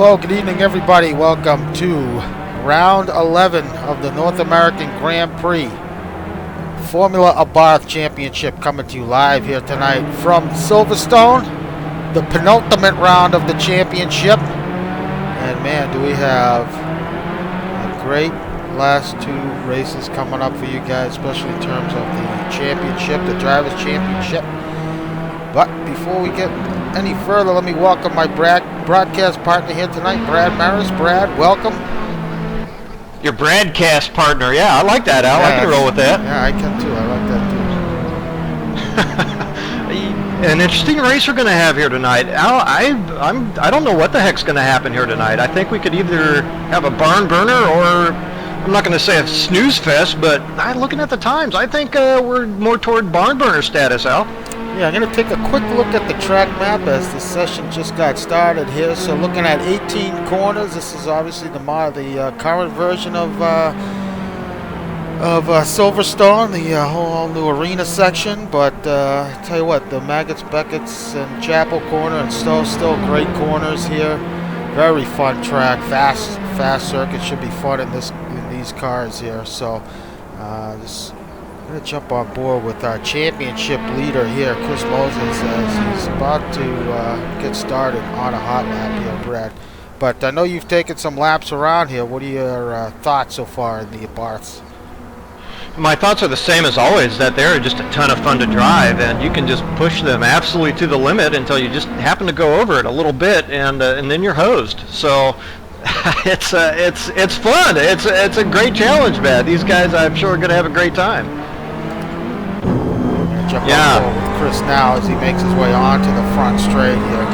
Hello, good evening everybody. Welcome to round 11 of the North American Grand Prix Formula Abarth Championship, coming to you live here tonight from Silverstone, the penultimate round of the championship. And man, do we have a great last two races coming up for you guys, especially in terms of the championship, the Drivers' Championship. But before we get any further, let me welcome my broadcast partner here tonight, Brad Maris. Brad, welcome. Your broadcast partner, yeah, I like that, Al. Yeah, I can roll with that. Yeah, I can too. I like that too. An interesting race we're going to have here tonight. Al, I don't know what the heck's going to happen here tonight. I think we could either have a barn burner or, I'm not going to say a snooze fest, but looking at the times, I think we're more toward barn burner status, Al. Yeah, I'm going to take a quick look at the track map as the session just got started here. So looking at 18 corners, this is obviously the current version of Silverstone, the whole new arena section. But I tell you what, the Maggots, Beckett's, and Chapel corner, and still great corners here. Very fun track, fast circuit. Should be fun in these cars here. So just I'm going to jump on board with our championship leader here, Chris Moses, as he's about to get started on a hot lap here, Brad. But I know you've taken some laps around here. What are your thoughts so far in the Abarths? My thoughts are the same as always, that they're just a ton of fun to drive, and you can just push them absolutely to the limit until you just happen to go over it a little bit, and then you're hosed. So it's fun. It's a great challenge, man. These guys, I'm sure, are going to have a great time. Jump on with Chris now as he makes his way onto the front straight here.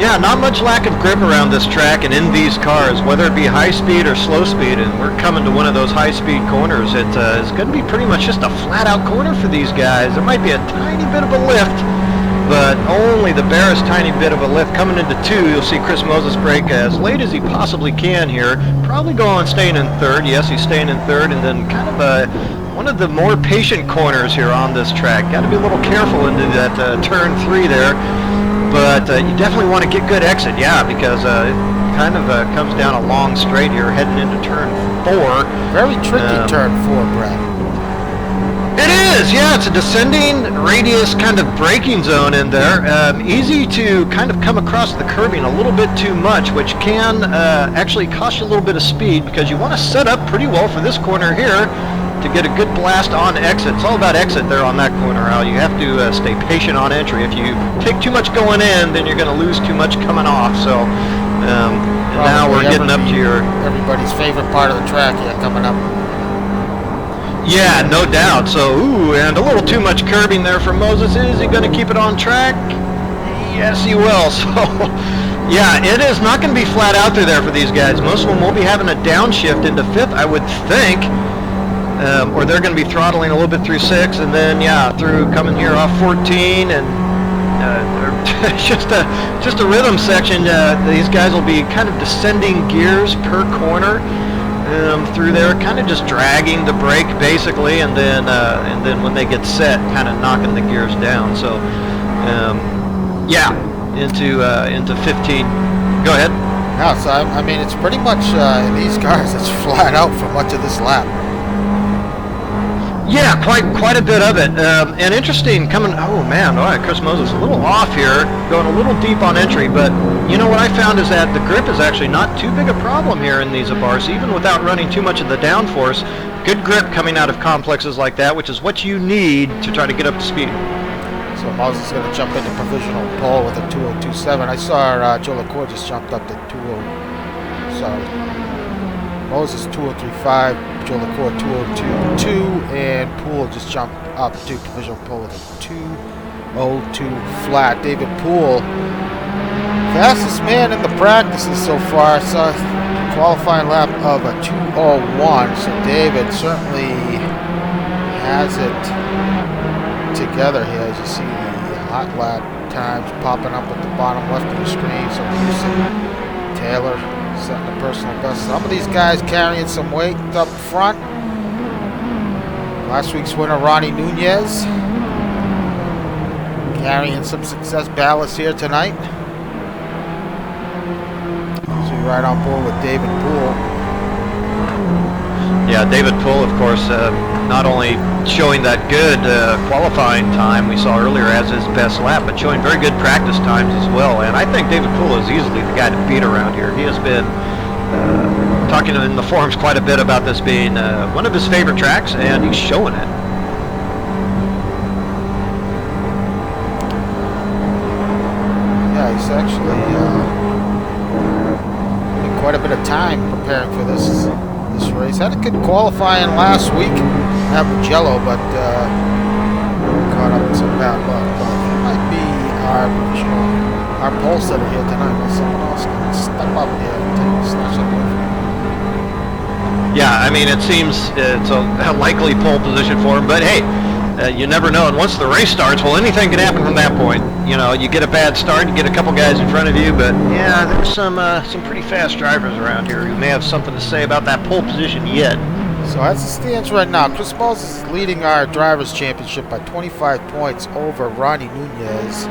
Yeah, not much lack of grip around this track and in these cars, whether it be high speed or slow speed, and we're coming to one of those high speed corners. It is going to be pretty much just a flat out corner for these guys. There might be a tiny bit of a lift, but only the barest tiny bit of a lift. Coming into two, you'll see Chris Moses brake as late as he possibly can here. Probably staying in third. Yes, he's staying in third, and then kind of one of the more patient corners here on this track. Got to be a little careful into that turn 3 there, but you definitely want to get good exit, because it kind of comes down a long straight here heading into turn 4. Very tricky turn 4, Brad. It is, yeah. It's a descending radius kind of braking zone in there. Easy to kind of come across the curbing a little bit too much, which can actually cost you a little bit of speed, because you want to set up pretty well for this corner here to get a good blast on exit. It's all about exit there on that corner, Al. You have to stay patient on entry. If you take too much going in, then you're going to lose too much coming off. So and now we're getting up to everybody's favorite part of the track here coming up. Yeah, no doubt. So, and a little too much curbing there for Moses. Is he going to keep it on track? Yes, he will. So, yeah, it is not going to be flat out through there for these guys. Most of them will be having a downshift into 5th, I would think. Or they're going to be throttling a little bit through 6, and then, through coming here off 14, and just a rhythm section. These guys will be kind of descending gears per corner. Through there, kind of just dragging the brake basically, and then when they get set, kind of knocking the gears down. So, into 15. Go ahead. No, so I mean, it's pretty much in these cars, it's flat out for much of this lap. Yeah, quite a bit of it. And interesting coming, Chris Moses a little off here, going a little deep on entry, but you know what I found is that the grip is actually not too big a problem here in these Abarths, even without running too much of the downforce. Good grip coming out of complexes like that, which is what you need to try to get up to speed. So Moses is going to jump into provisional pole with a 2:02.7. I saw Joe LaCour just jumped up to Moses 2:03.5. Joe LaCour 2:02.2, and Poel just jumped up to provisional pole with a 2:02 flat. David Poel, fastest man in the practices so far. Saw a qualifying lap of a 2:01. So David certainly has it together here. As you see the hot lap times popping up at the bottom left of the screen. So Houston, Taylor setting a personal best. Some of these guys carrying some weight up front. Last week's winner, Ronnie Nunez, carrying some success ballast here tonight. right on board with David Poel. Yeah, David Poel, of course, not only showing that good qualifying time we saw earlier as his best lap, but showing very good practice times as well. And I think David Poel is easily the guy to beat around here. He has been talking in the forums quite a bit about this being one of his favorite tracks, and he's showing it. Yeah, he's actually spent quite a bit of time preparing for this race. Had a good qualifying last week at Mugello, but caught up in some bad luck. But it might be our pole setter here tonight. But someone else can step up here and snatch it away from him. Yeah, I mean, it seems it's a likely pole position for him, but hey, you never know. And once the race starts, well, anything can happen from that point. You know, you get a bad start, you get a couple guys in front of you, but yeah, there's some pretty fast drivers around here who may have something to say about that pole position yet. So as it stands right now, Chris Moses is leading our Drivers' Championship by 25 points over Ronnie Nunez.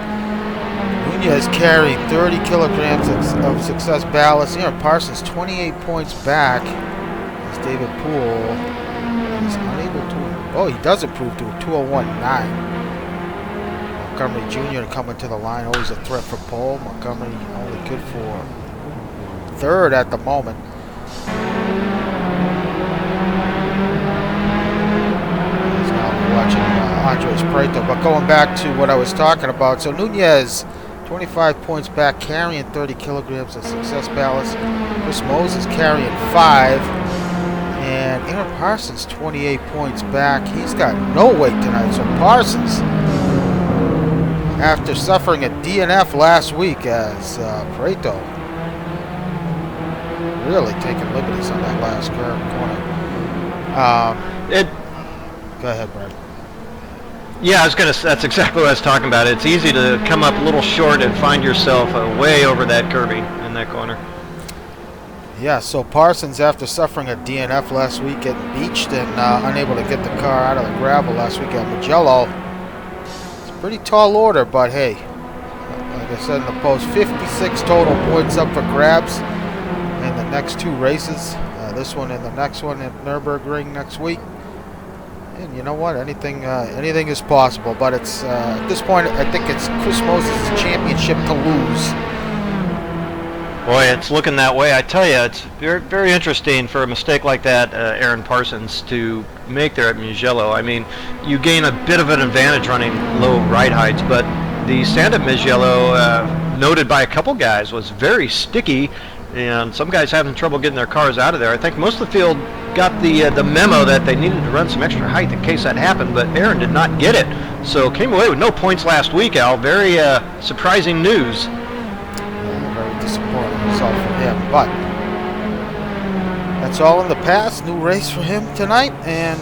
Nunez carrying 30 kilograms of success ballast. Aaron Parsons 28 points back. As David Poel is unable to. Oh, he does improve to a 2:01.9. Montgomery Jr. coming to the line, always a threat for pole. Montgomery only good for third at the moment. He's now watching Andres Prieto. But going back to what I was talking about, so Nunez 25 points back, carrying 30 kilograms of success ballast. Chris Moses carrying 5. And Aaron Parsons 28 points back. He's got no weight tonight. So Parsons, after suffering a DNF last week as Prieto really taking liberties on that last corner. Go ahead, Brad. Yeah, that's exactly what I was talking about. It's easy to come up a little short and find yourself way over that curbing in that corner. Yeah, so Parsons, after suffering a DNF last week, getting beached and unable to get the car out of the gravel last week at Mugello. It's a pretty tall order, but hey, like I said in the post, 56 total points up for grabs in the next 2 races. This one and the next one at Nürburgring next week. And you know what? Anything is possible. But it's at this point, I think it's Chris Moses' championship to lose. Boy, it's looking that way. I tell you, it's very, very interesting for a mistake like that, Aaron Parsons, to make there at Mugello. I mean, you gain a bit of an advantage running low ride heights, but the sand at Mugello, noted by a couple guys, was very sticky, and some guys having trouble getting their cars out of there. I think most of the field got the memo that they needed to run some extra height in case that happened, but Aaron did not get it. So came away with no points last week, Al. Very surprising news. Very disappointing result for him, but that's all in the past. New race for him tonight, and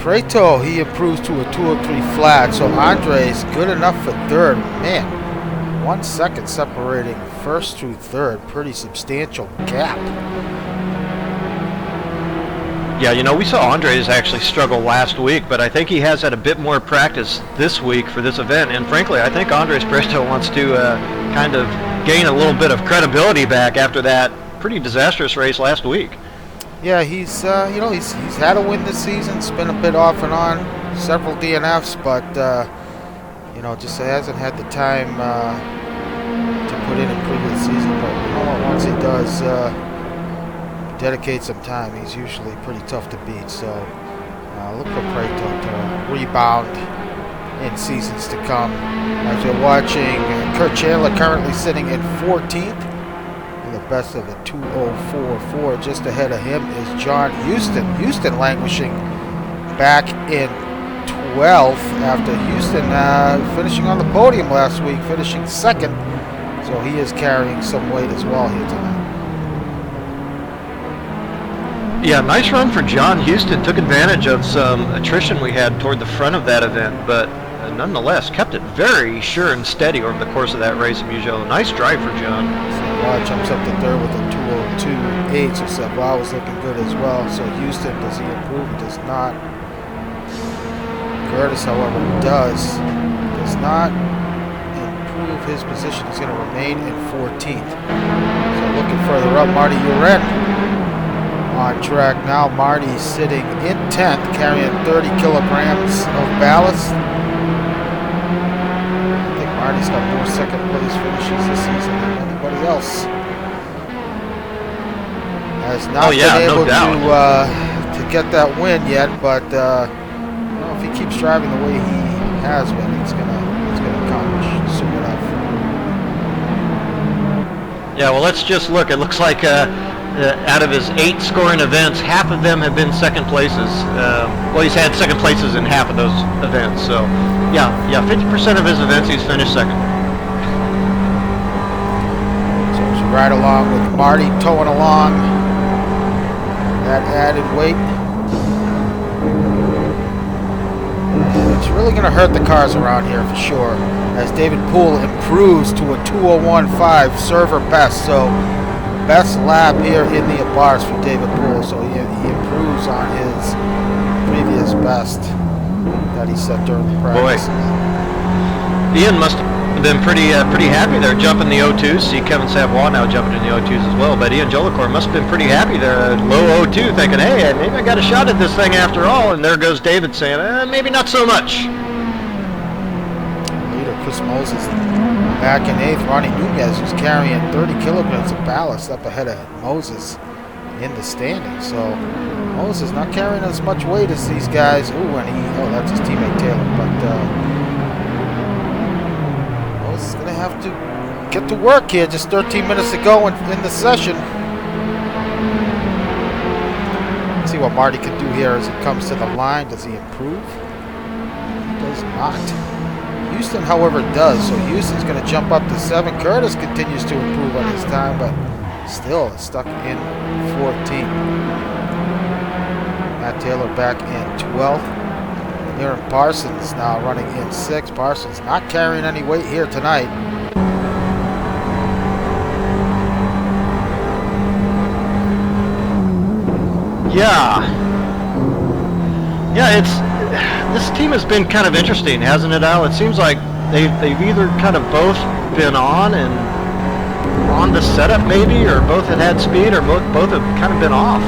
Prieto, he improves to a 2:03 flat, so Andres good enough for third. Man, 1 second separating first through third, pretty substantial gap. Yeah, you know, we saw Andres actually struggle last week, but I think he has had a bit more practice this week for this event, and frankly, I think Andres Prieto wants to kind of gain a little bit of credibility back after that pretty disastrous race last week. Yeah, he's he's had a win this season. It's been a bit off and on, several DNFs, but just hasn't had the time to put in previous season. But once he does dedicate some time, he's usually pretty tough to beat. So look for Prieto to rebound in seasons to come. As you're watching, Kurt Chandler currently sitting in 14th with the best of a 2:04.4. Just ahead of him is John Houston. Houston languishing back in 12th after Houston finishing on the podium last week, finishing second. So he is carrying some weight as well here tonight. Yeah, nice run for John Houston. Took advantage of some attrition we had toward the front of that event, but nonetheless kept it very sure and steady over the course of that race at Mugello. Nice drive for John. So jumps up to third with a 2:02.8. So Savoy was looking good as well. So Houston, does he improve? He does not. Curtis, however, does not improve his position. He's going to remain in 14th. So looking little further up. Marty Uren on track now. Marty's sitting in 10th, carrying 30 kilograms of ballast. I think Marty's got more second place finishes this season than anybody else. Has not been able to get that win yet, but you know, if he keeps driving the way he has been, it's gonna accomplish soon enough. Yeah, well, let's just look. It looks like out of his 8 scoring events, half of them have been second places. Well, he's had second places in half of those events. So, yeah, 50% of his events he's finished second. So as you ride along with Marty towing along that added weight, it's really going to hurt the cars around here for sure, as David Poel improves to a 2:01.5 server best. So best lap here in the Abarth for David Poel. So he improves on his previous best that he set during the practice. Boy, Ian must have been pretty happy there, jumping the O2s. See Kevin Savoie now jumping in the O2s as well. But Ian Jolicoeur must have been pretty happy there, low O2, thinking, hey, maybe I got a shot at this thing after all. And there goes David saying, maybe not so much. Leader Chris Moses back in 8th. Ronnie Nunez, who's carrying 30 kilograms of ballast, up ahead of Moses in the standings. So Moses not carrying as much weight as these guys. That's his teammate Taylor. But Moses is going to have to get to work here. Just 13 minutes to go in the session. Let's see what Marty can do here as he comes to the line. Does he improve? He does not. Houston, however, does. So Houston's going to jump up to 7. Curtis continues to improve on his time, but still stuck in 14th. Matt Taylor back in 12th. Aaron Parsons now running in 6th. Parsons not carrying any weight here tonight. Yeah, this team has been kind of interesting, hasn't it, Al? It seems like they've either kind of both been on the setup maybe, or both have had speed, or both have kind of been off.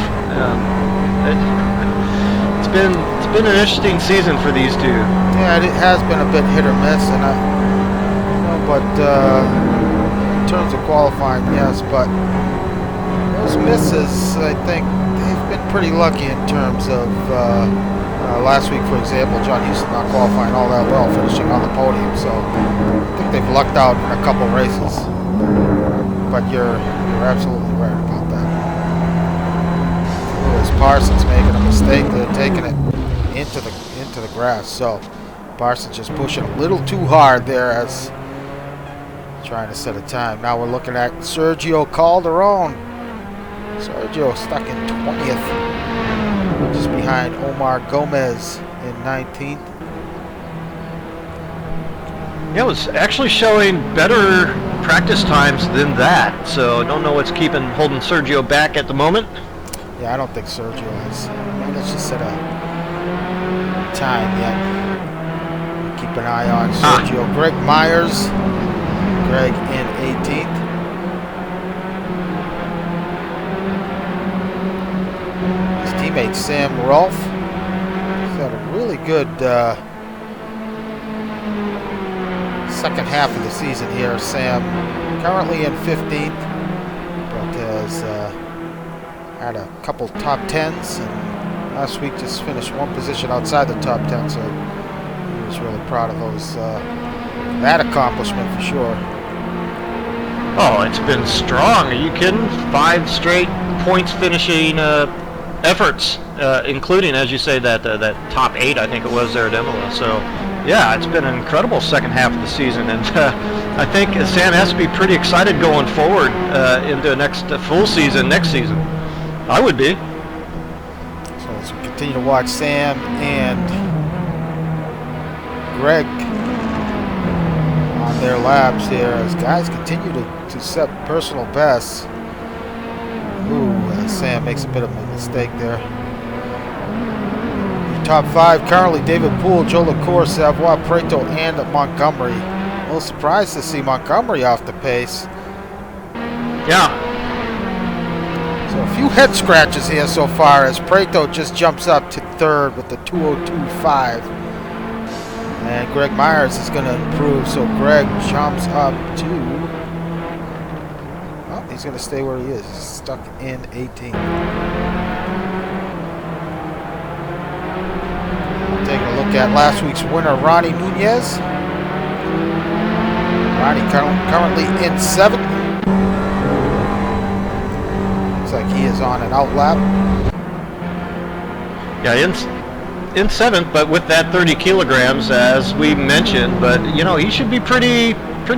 It's been an interesting season for these two. Yeah, it has been a bit hit or miss, and but in terms of qualifying, yes, but those misses, I think they've been pretty lucky in terms of. Last week, for example, John Houston not qualifying all that well, finishing on the podium. So I think they've lucked out in a couple races. But you're absolutely right about that. Lewis Parsons making a mistake. They're taking it into the grass. So Parsons just pushing a little too hard there as trying to set a time. Now we're looking at Sergio Calderon. Sergio stuck in 20th. Just behind Omar Gomez in 19th. Yeah, it was actually showing better practice times than that, so I don't know what's holding Sergio back at the moment. Yeah, I don't think Sergio has managed to set a time yet. Keep an eye on Sergio. Greg Myers, Greg in 18th. Teammate Sam Rolfe. He's had a really good second half of the season here. Sam currently in 15th, but has had a couple top 10s, and last week just finished one position outside the top 10, so he was really proud of that accomplishment for sure. Oh, it's been strong. Are you kidding? 5 straight points finishing efforts, including, as you say, that top 8, I think it was there at Imola. So, yeah, it's been an incredible second half of the season, and I think Sam has to be pretty excited going forward into next full season next season. I would be. So as we continue to watch Sam and Greg on their laps here, as guys continue to set personal bests. Sam makes a bit of a mistake there. Top 5 currently: David Poel, Jolicoeur, Savoie, Preto, and Montgomery. A little surprised to see Montgomery off the pace. Yeah. few head scratches here so far as Prato just jumps up to third with the 2:02.5. And Greg Myers is going to improve, so Greg jumps up to... Oh, he's going to stay where he is. He's stuck in 18th. Taking a look at last week's winner, Ronnie Nunez. Ronnie currently in 7th. Looks like he is on an outlap. Yeah, in 7th, but with that 30 kilograms, as we mentioned. But, you know, he should be pretty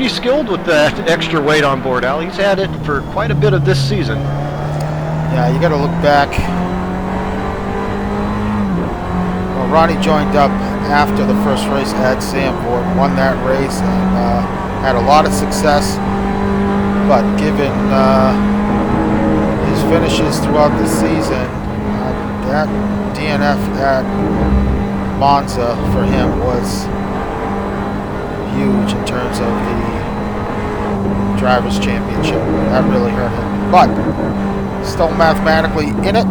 skilled with that extra weight on board, Al. He's had it for quite a bit of this season. Yeah, you got to look back. Well, Ronnie joined up after the first race at Zandvoort, won that race, and had a lot of success. But given his finishes throughout the season, that DNF at Monza for him was huge in terms of the Drivers' Championship. That really hurt him. But still mathematically in it.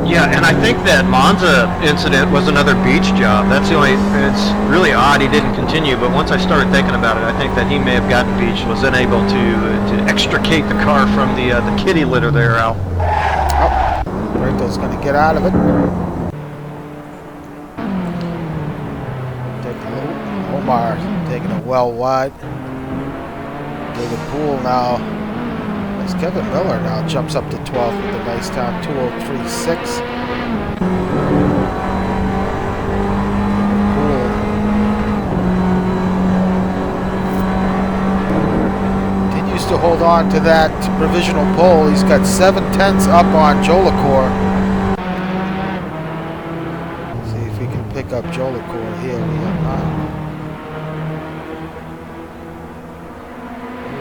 Yeah, and I think that Monza incident was another beach job. That's the only, it's really odd he didn't continue, but once I started thinking about it, I think that he may have gotten beached, was unable to extricate the car from the kitty litter there, Al. Oh, Brito's going to get out of it. Omar taking it well wide. David Poel now. As Kevin Miller now jumps up to 12th with a nice time, 2:03.6. Poel continues to hold on to that provisional pole. He's got 7/10 up on Jolicoeur. See if we can pick up Jolicoeur here. We have 9.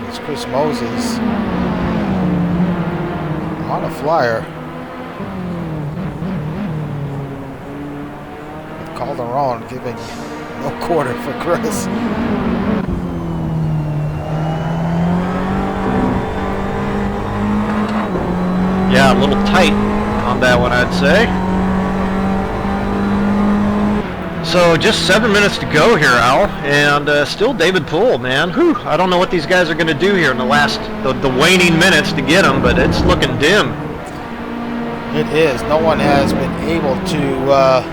It's Chris Moses on a flyer. With Calderon giving no quarter for Chris. Yeah, a little tight on that one, I'd say. So just 7 minutes to go here, Al, and still David Poel, man. Whew, I don't know what these guys are going to do here in the last, the waning minutes to get him, but it's looking dim. It is. No one has been able to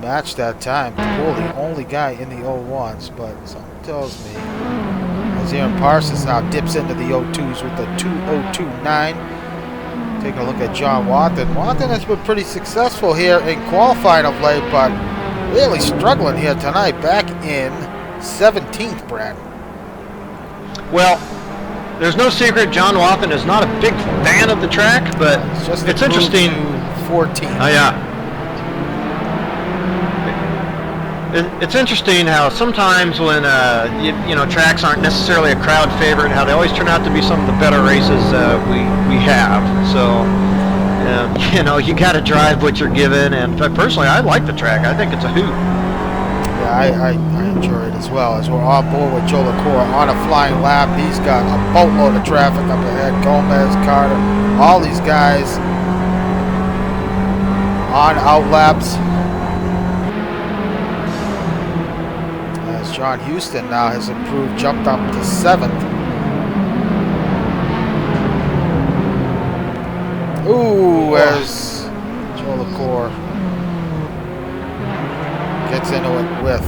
match that time. Poel, the only guy in the 01s, but something tells me as Aaron Parsons now dips into the 02s with the 2:02.9. Taking a look at John Watson. Watson has been pretty successful here in qualifying of late, but really struggling here tonight. Back in 17th, Brad. Well, there's no secret John Watson is not a big fan of the track, but it's interesting. 14. Oh, yeah. It's interesting how sometimes when you know, tracks aren't necessarily a crowd favorite, how they always turn out to be some of the better races we have. So you know, you got to drive what you're given. And personally, I like the track. I think it's a hoot. Yeah, I enjoy it as well. As we're on board with Jolicoeur on a flying lap, he's got a boatload of traffic up ahead. Gomez, Carter, all these guys on outlaps. John Houston now has improved, jumped up to 7th. Ooh, as Jolicoeur gets into it with.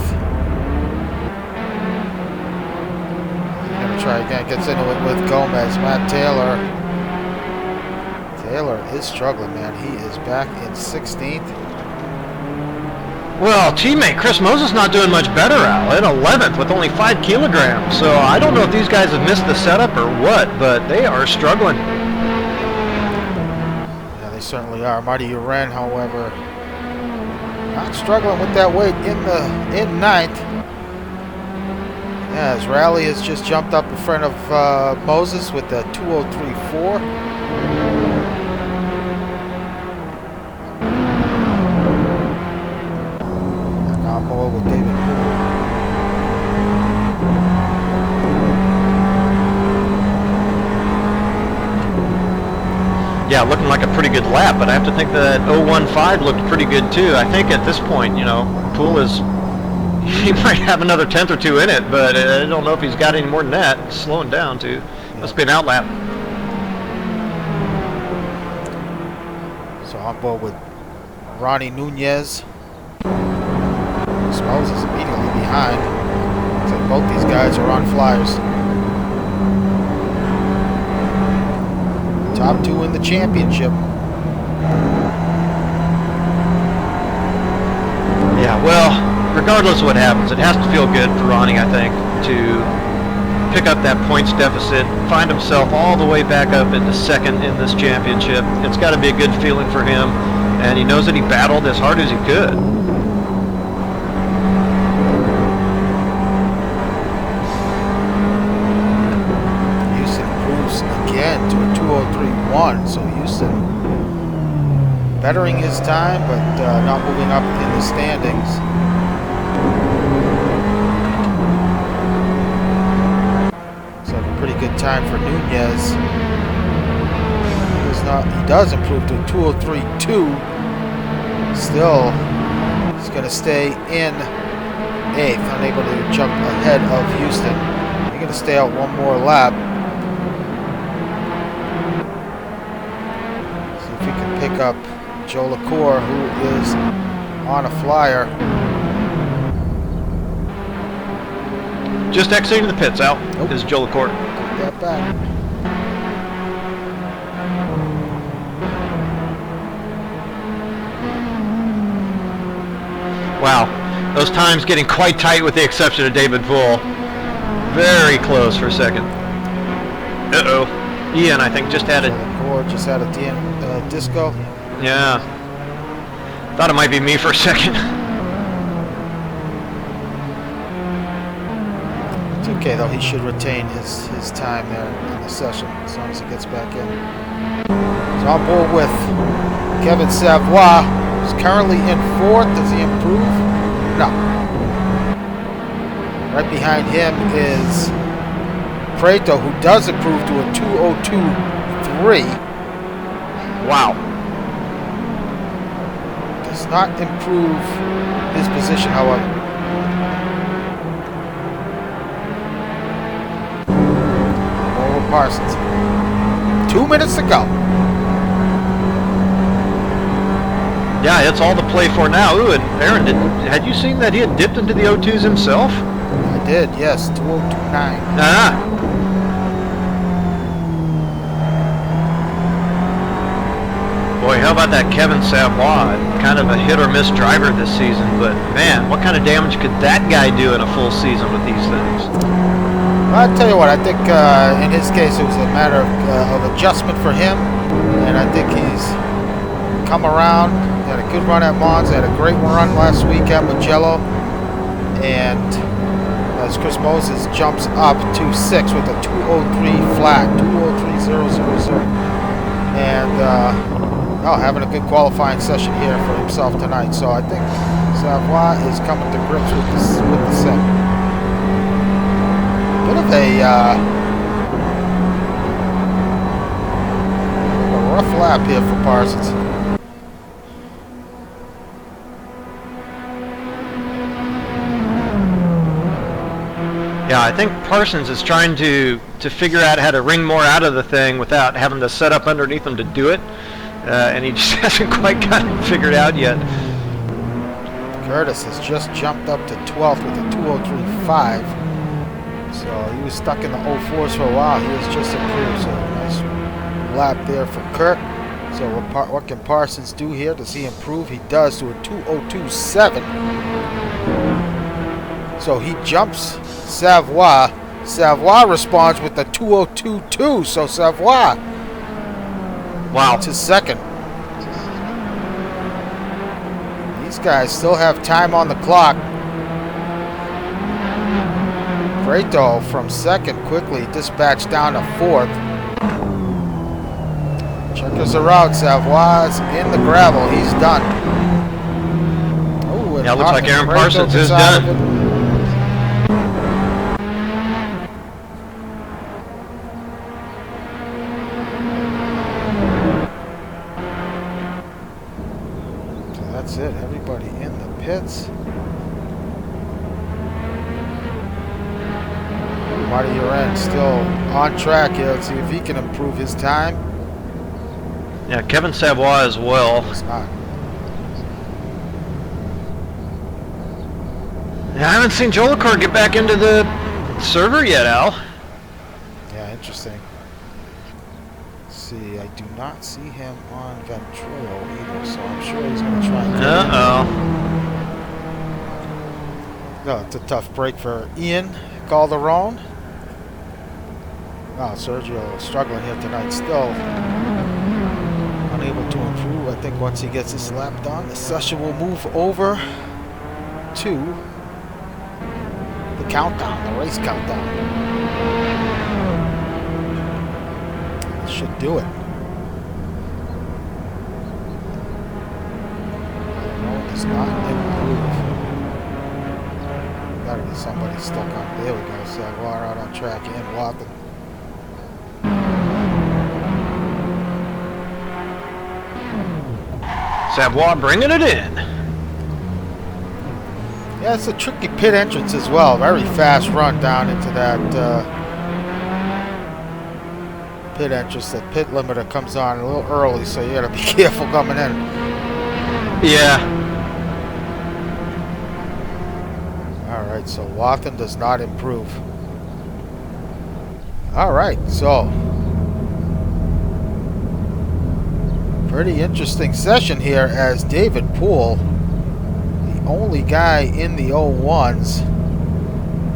He's going to try again, gets into it with Gomez. Matt Taylor. Taylor is struggling, man. He is back in 16th. Well, teammate Chris Moses not doing much better, Al, in 11th with only 5 kilograms. So I don't know if these guys have missed the setup or what, but they are struggling. Yeah, they certainly are. Marty Uren, however, not struggling with that weight in 9th. Yeah, as Rally has just jumped up in front of Moses with the 2:03.4. With David Poel. Yeah, looking like a pretty good lap, but I have to think that 015 looked pretty good too. I think at this point, you know, Poel is, he might have another tenth or two in it, but I don't know if he's got any more than that. It's slowing down too. Must be an outlap. So on board with Ronnie Nunez. Smells is immediately behind. Looks like both these guys are on flyers. Top two in the championship. Yeah, well, regardless of what happens, it has to feel good for Ronnie, I think, to pick up that points deficit, find himself all the way back up into second in this championship. It's got to be a good feeling for him, and he knows that he battled as hard as he could. Again to a 2:03.1, so Houston bettering his time, but not moving up in the standings. Looks like a pretty good time for Nunez. He does improve to a 2:03.2. Still, he's going to stay in 8th, unable to jump ahead of Houston. He's going to stay out one more lap. Pick up Joe LaCour, who is on a flyer. Just exiting the pits out is Joe LaCour. Take that back. Wow, those times getting quite tight with the exception of David Poel. Very close for a second. Uh-oh. Ian, I think, just added. Or just added disco. Yeah. Thought it might be me for a second. It's okay though. He should retain his time there in the session as long as he gets back in. So on board with Kevin Savoy, who's currently in 4th. Does he improve? No. Right behind him is Preto, who does improve to a 2:02.3. Wow. Does not improve his position, however. Over Parsons. 2 minutes to go. Yeah, it's all to play for now. Ooh, and Aaron, had you seen that he had dipped into the O2s himself? I did, yes. 2:02.9. Ah. Boy, how about that Kevin Savoy? Kind of a hit or miss driver this season, but man, what kind of damage could that guy do in a full season with these things? I'll tell you what, I think in his case it was a matter of adjustment for him, and I think he's come around. He had a good run at Monza, had a great run last week at Mugello, and as Chris Moses jumps up to 6th with a 2:03 flat, 2:03.000, and having a good qualifying session here for himself tonight. So I think Savoy is coming to grips with the sim. Bit of a rough lap here for Parsons. Yeah, I think Parsons is trying to figure out how to wring more out of the thing without having to set up underneath him to do it. And he just hasn't quite got it figured out yet. Curtis has just jumped up to 12th with a 2:03.5. So he was stuck in the 04s for a while. He has just improved. So nice lap there for Kirk. So what can Parsons do here? Does he improve? He does to a 2:02.7. So he jumps Savoy. Savoy responds with a 2:02.2. So Savoy. Wow. To 2nd. These guys still have time on the clock. Preto from 2nd quickly dispatched down to 4th. Checkers are out. Savoy's in the gravel. He's done. Oh, yeah, looks like Aaron Parsons is done. Marty Uren still on track here. Let's see if he can improve his time. Yeah, Kevin Savoy as well. It's not. Yeah, I haven't seen Jolicoeur get back into the server yet, Al. Yeah, interesting. Let's see, I do not see him on Ventrilo either, so I'm sure he's going to try and get Uh-oh. No, it's a tough break for Ian Calderon. Wow, Sergio struggling here tonight still. Unable to improve. I think once he gets his lap done, the session will move over to the countdown, the race countdown. This should do it. No, it's not improve. Gotta be somebody stuck on. There we go. Savoir out on track and Watson. Savoy bringing it in. Yeah, it's a tricky pit entrance as well. Very fast run down into that pit entrance. That pit limiter comes on a little early, so you gotta be careful coming in. Yeah. Alright, so Watson does not improve. Alright, so pretty interesting session here as David Poel, the only guy in the 01s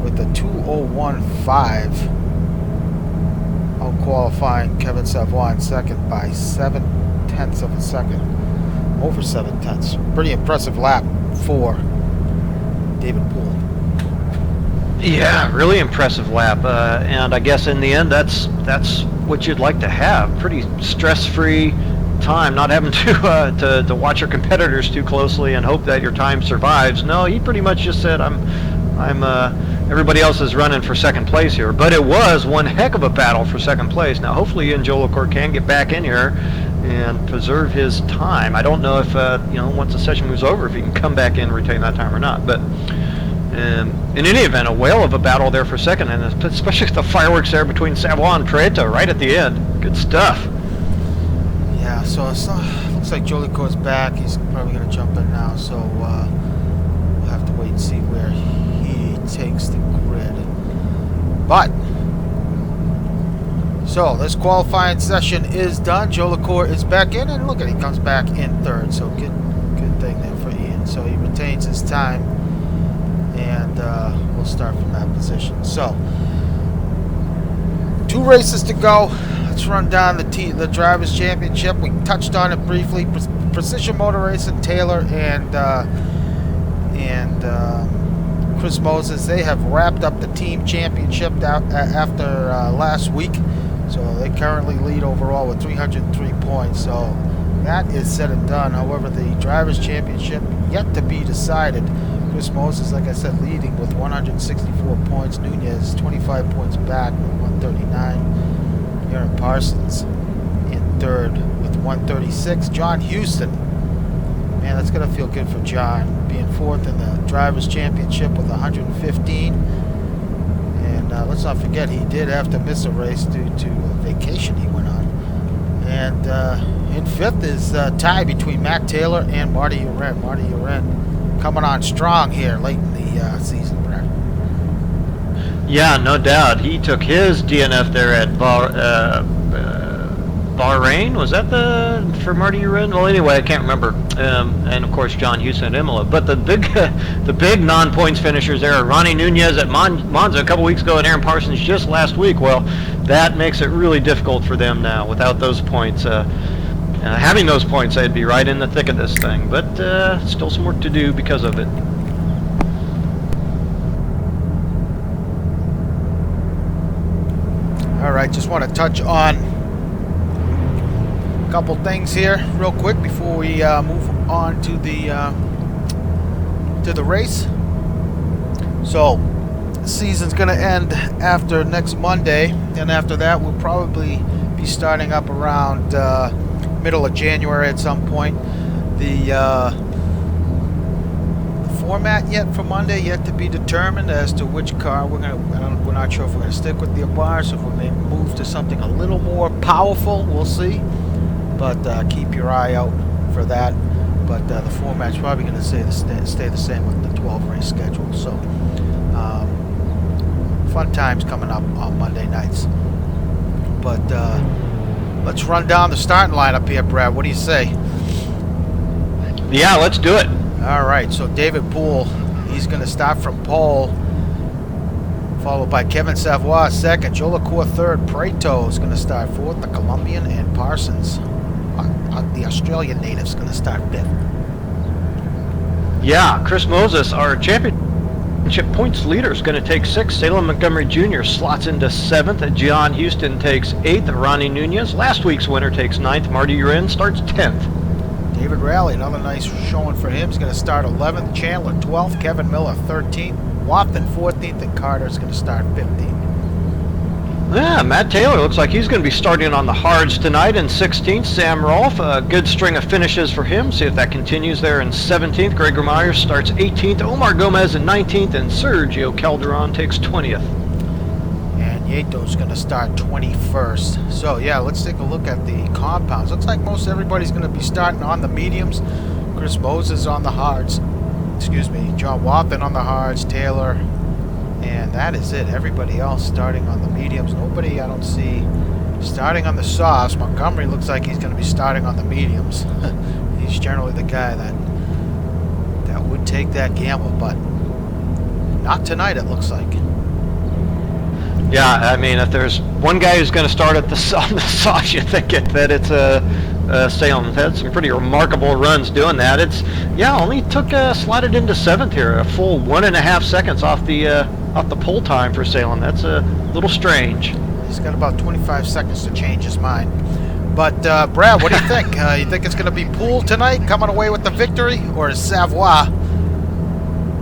with the 2:01.5, out qualifying Kevin Savoy in second by 0.7 of a second. Over 0.7. Pretty impressive lap for David Poel. Yeah, really impressive lap. And I guess in the end, that's what you'd like to have. Pretty stress-free time, not having to watch your competitors too closely and hope that your time survives. No, he pretty much just said, everybody else is running for second place here. But it was one heck of a battle for second place. Now, hopefully, Ian Jolicoeur can get back in here and preserve his time. I don't know if once the session moves over, if he can come back in and retain that time or not. But in any event, a whale of a battle there for second, and especially the fireworks there between Savoy and Prieto right at the end. Good stuff. Yeah, so it's not, looks like Jolicoeur's back. He's probably going to jump in now, so we'll have to wait and see where he takes the grid. But, so this qualifying session is done. Jolicoeur is back in, and look at he comes back in third, so good thing there for Ian. So he retains his time, and we'll start from that position. So, 2 races to go. Let's run down the Drivers' Championship. We touched on it briefly. Precision Motor Racing, Taylor and Chris Moses, they have wrapped up the team championship after last week. So they currently lead overall with 303 points. So that is said and done. However, the Drivers' Championship yet to be decided. Chris Moses, like I said, leading with 164 points. Nunez 25 points back with 139. Aaron Parsons in third with 136. John Houston, man, that's going to feel good for John, being fourth in the Drivers' Championship with 115. And let's not forget, he did have to miss a race due to a vacation he went on. And in fifth is a tie between Matt Taylor and Marty Uren. Marty Uren coming on strong here late in the season, Brad. Yeah, no doubt. He took his DNF there at Bahrain. Was that for Marty Uren? Well, anyway, I can't remember. And of course, John Houston at Imola. But the big non-points finishers there are Ronnie Nunez at Monza a couple weeks ago and Aaron Parsons just last week. Well, that makes it really difficult for them now. Without those points, having those points, they'd be right in the thick of this thing. But still some work to do because of it. All right, just want to touch on a couple things here real quick before we move on to the race. So, the season's going to end after next Monday, and after that, we'll probably be starting up around middle of January at some point. The format yet for Monday, yet to be determined as to which car we're not sure if we're gonna stick with the Abarth, if we may move to something a little more powerful. We'll see, but keep your eye out for that. But the format's probably going to stay the same with the 12 race schedule. So fun times coming up on Monday nights. But let's run down the starting lineup here, Brad. What do you say? Yeah, let's do it. All right, so David Poel, he's going to start from pole, followed by Kevin Savoy second, Joe LaCour third, Preto is going to start fourth, the Colombian, and Parsons, the Australian native, is going to start fifth. Yeah, Chris Moses, our championship points leader, is going to take sixth. Salem Montgomery Jr. slots into seventh. John Houston takes eighth. Ronnie Nunez, last week's winner, takes ninth. Marty Urin starts 10th. David Rowley, another nice showing for him. He's going to start 11th. Chandler 12th. Kevin Miller 13th. Watson 14th. And Carter is going to start 15th. Yeah, Matt Taylor looks like he's going to be starting on the hards tonight in 16th. Sam Rolfe, a good string of finishes for him. See if that continues there in 17th. Gregor Myers starts 18th. Omar Gomez in 19th. And Sergio Calderon takes 20th. And Yato's going to start 21st. So, yeah, let's take a look at the compounds. Looks like most everybody's going to be starting on the mediums. Chris Moses on the hards. Excuse me. John Watson on the hards. Taylor. And that is it. Everybody else starting on the mediums. Nobody, I don't see, starting on the softs. Montgomery looks like he's going to be starting on the mediums. He's generally the guy that would take that gamble, but not tonight, it looks like. Yeah, I mean, if there's one guy who's going to start at on the softs, you think that it's Salem. Had some pretty remarkable runs doing that. It's only took slotted into seventh here, a full 1.5 seconds off the pole time for Salem. That's a little strange. He's got about 25 seconds to change his mind. But Brad, what do you think? You think it's going to be Poel tonight coming away with the victory, or is Savoy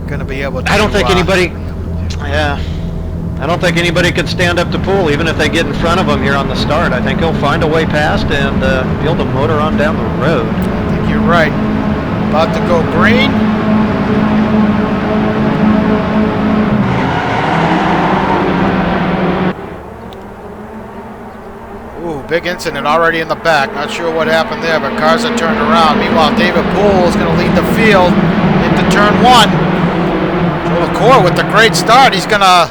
going to be able to? I don't think anybody. Yeah. I don't think anybody can stand up to Poel, even if they get in front of him here on the start. I think he'll find a way past and be able to motor on down the road. I think you're right. About to go green. Ooh, big incident already in the back. Not sure what happened there, but cars are turned around. Meanwhile, David Poel is going to lead the field into turn one. Joe LaCour with the great start. He's going to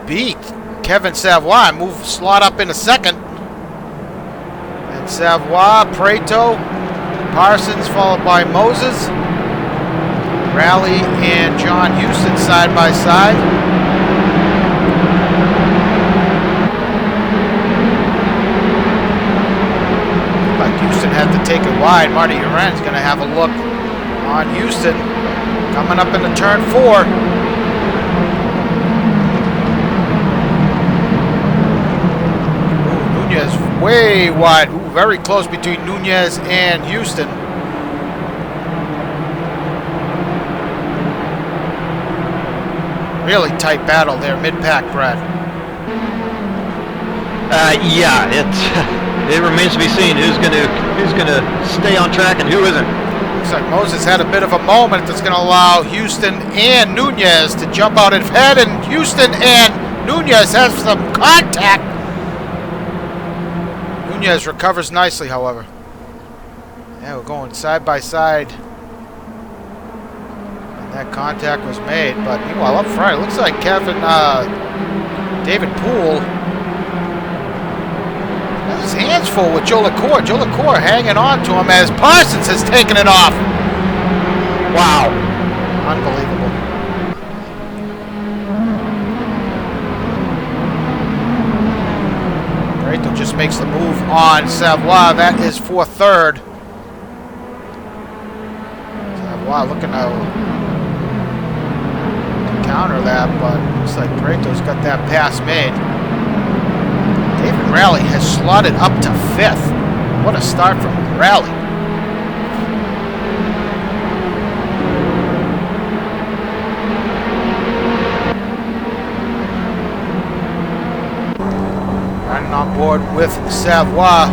beat Kevin Savoy, slot up in a second. And Savoy, Preto, Parsons, followed by Moses. Rowley and John Houston side by side. Like Houston had to take it wide. Marty Uran's going to have a look on Houston. Coming up into turn four. Nunez way wide. Ooh, very close between Nunez and Houston. Really tight battle there, mid-pack, Brad. Yeah, it remains to be seen who's gonna stay on track and who isn't. Looks like Moses had a bit of a moment that's going to allow Houston and Nunez to jump out ahead, and Houston and Nunez has some contact. Nunez recovers nicely, however. Yeah, we're going side by side. And that contact was made. But meanwhile, up front, it looks like David Poel has his hands full with Joe LaCour. Joe LaCour hanging on to him as Parsons has taken it off. Wow. Unbelievable. Preto just makes the move on Savoy. That is for third. Savoy looking to counter that, but looks like Preto's got that pass made. David Rowley has slotted up to fifth. What a start from Rowley. Running on board with Savoy.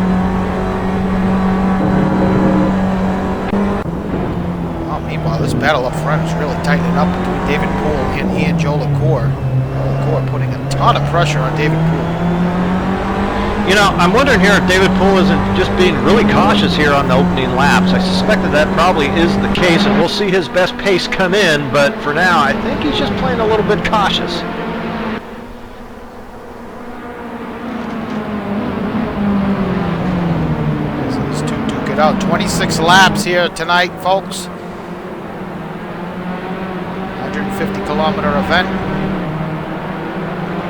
Oh, meanwhile, this battle up front is really tightening up between David Poel and Ian Jolicoeur. Jolicoeur putting a ton of pressure on David Poel. You know, I'm wondering here if David Poel isn't just being really cautious here on the opening laps. I suspect that probably is the case, and we'll see his best pace come in, but for now, I think he's just playing a little bit cautious. So these two duke it out. 26 laps here tonight, folks. 150-kilometer event.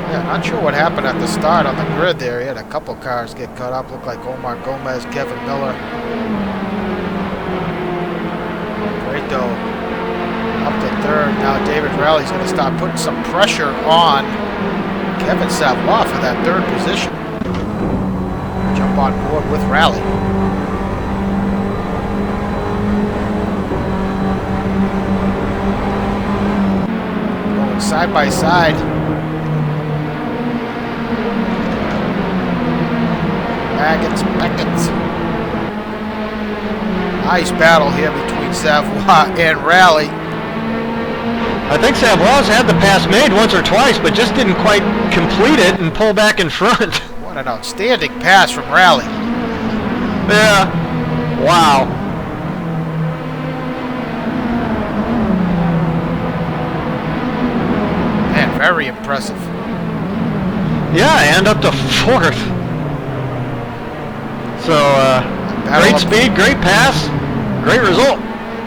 Yeah, not sure what happened at the start on the grid there. He had a couple cars get cut up. Looked like Omar Gomez, Kevin Miller. Brito up to third. Now David Rally's going to start putting some pressure on Kevin Savoy for that third position. Jump on board with Rally. Going side by side. Beckett. Nice battle here between Savoy and Rally. I think Savoy's had the pass made once or twice, but just didn't quite complete it and pull back in front. What an outstanding pass from Rally. Yeah. Wow. Man, very impressive. Yeah, and up to fourth. So, great speed, great pass, great result.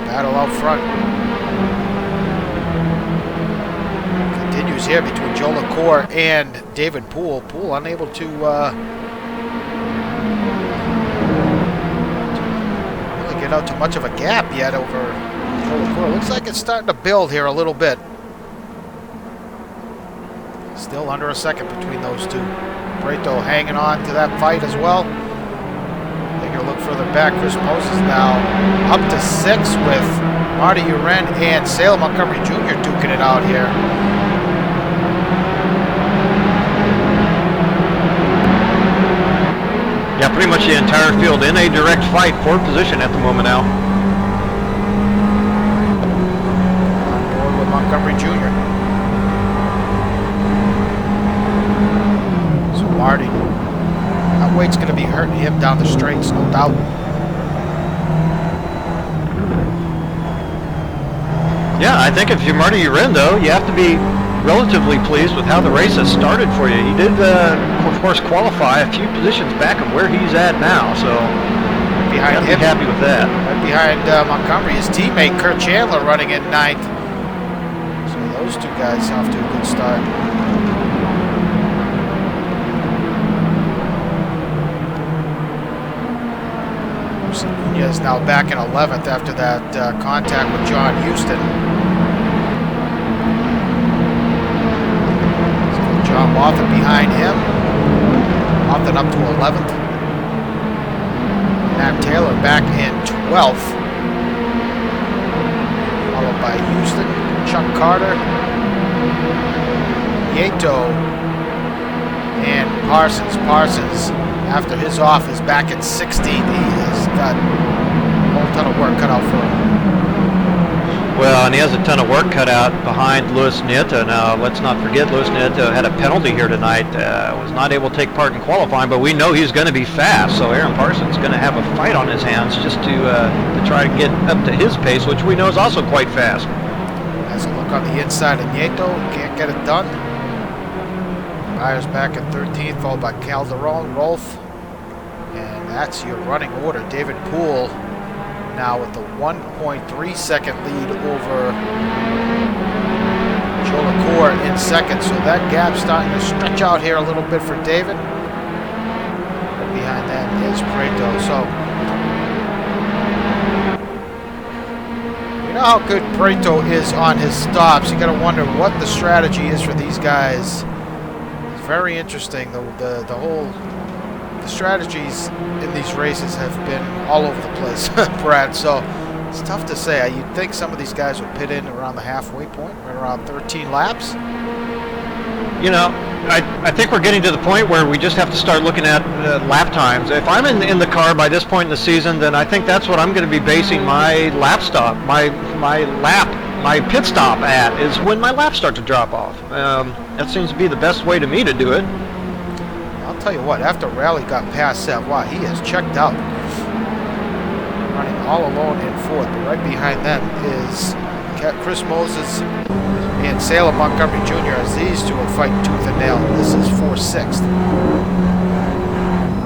Battle out front. Continues here between Jolicoeur and David Poel. Poel unable to really get out too much of a gap yet over Jolicoeur. Looks like it's starting to build here a little bit. Still under a second between those two. Brito hanging on to that fight as well. A look further back. Chris Moses now up to 6 with Marty Uren and Salem Montgomery Jr. duking it out here. Yeah, pretty much the entire field in a direct fight for position at the moment now. On board with Montgomery Jr. So Marty. That weight's going to be hurting him down the straights, no doubt. Yeah, I think if you're Marty Uren, though, you have to be relatively pleased with how the race has started for you. He did, of course, qualify a few positions back of where he's at now, so behind him, be happy with that. Right behind Montgomery, his teammate Kurt Chandler running in 9th. So those two guys off to a good start. Nunez now back in 11th after that contact with John Houston. So John Moffat behind him. Moffat up to 11th. Matt Taylor back in 12th. Followed by Houston, Chuck Carter, Yeto, and Parsons. Parsons, after his off, is back at 16th. He has got a whole ton of work cut out for him. Well, and he has a ton of work cut out behind Luis Nieto. Now, let's not forget, Luis Nieto had a penalty here tonight. Was not able to take part in qualifying, but we know he's going to be fast. So Aaron Parsons is going to have a fight on his hands just to try to get up to his pace, which we know is also quite fast. Has a look on the inside of Nieto. Can't get it done. Myers back at 13th, followed by Calderon, Rolf. And that's your running order. David Poel now with the 1.3 second lead over Jolicoeur in second. So that gap's starting to stretch out here a little bit for David. Right behind that is Prieto. So you know how good Prieto is on his stops. You got to wonder what the strategy is for these guys. It's very interesting. The strategies in these races have been all over the place, Brad. So it's tough to say. You'd think some of these guys would pit in around the halfway point, right around 13 laps. You know, I think we're getting to the point where we just have to start looking at lap times. If I'm in the car by this point in the season, then I think that's what I'm going to be basing my lap stop, my pit stop at, is when my laps start to drop off. That seems to be the best way to me to do it. I'll tell you what, after Rally got past Savoy, he has checked out. Running all alone in fourth, but right behind them is Chris Moses and Salem Montgomery Jr. as these two will fight tooth and nail. This is for sixth.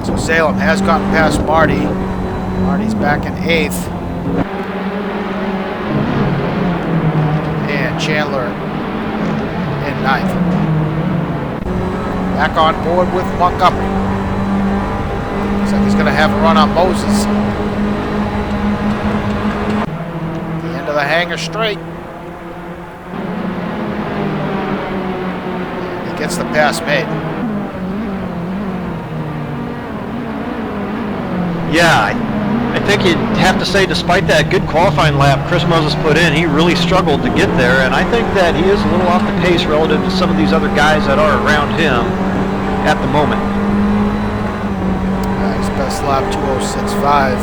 So Salem has gotten past Marty. Marty's back in eighth. And Chandler in ninth. Back on board with Montgomery. Looks like he's going to have a run on Moses. The end of the hanger straight. Gets the pass made. Yeah, I think you'd have to say, despite that good qualifying lap Chris Moses put in, he really struggled to get there, and I think that he is a little off the pace relative to some of these other guys that are around him at the moment. His best lap, 2:06.5.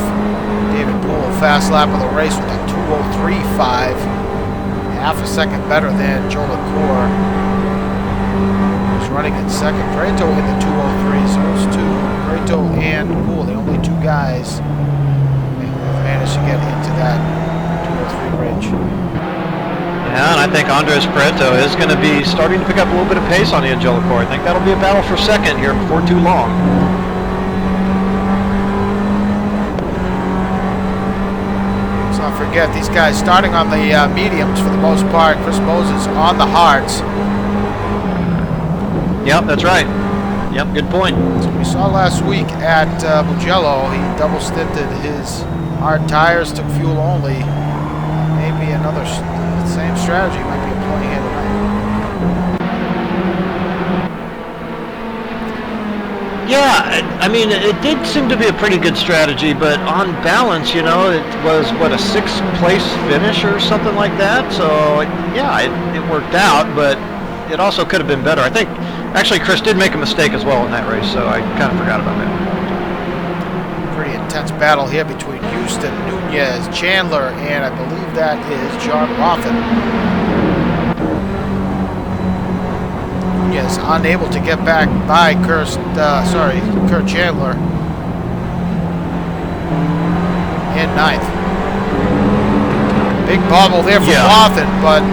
David Poel, fast lap of the race with a 2:03.5. Half a second better than Joe LaCour. Running in second. Preto in the 2:03s. Those two, Preto and Poel, the only two guys who have managed to get into that 2:03 range. Yeah, and I think Andres Preto is going to be starting to pick up a little bit of pace on the Angelicore. I think that'll be a battle for second here before too long. Let's not forget, these guys starting on the mediums for the most part. Chris Moses on the hards. Yep, that's right. Yep, good point. So we saw last week at Mugello, he double stinted his hard tires, took fuel only. Maybe another same strategy might be employing here tonight. Yeah, I mean, it did seem to be a pretty good strategy, but on balance, you know, it was, what, a sixth place finish or something like that? So, yeah, it worked out, but it also could have been better. I think, actually, Chris did make a mistake as well in that race, so I kind of forgot about that. Pretty intense battle here between Houston, Nunez, Chandler, and I believe that is John Wathen. Nunez unable to get back by Kurt Chandler in ninth. Big bobble there for Wathen, but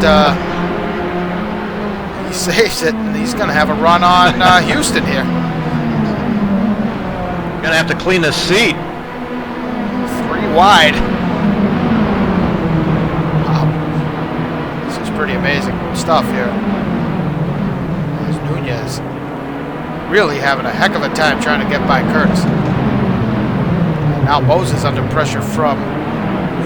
he saves it, and he's going to have a run on Houston here. Going to have to clean the seat. 3 wide. Wow. This is pretty amazing stuff here. There's Nunez really having a heck of a time trying to get by Curtis. And now Moses under pressure from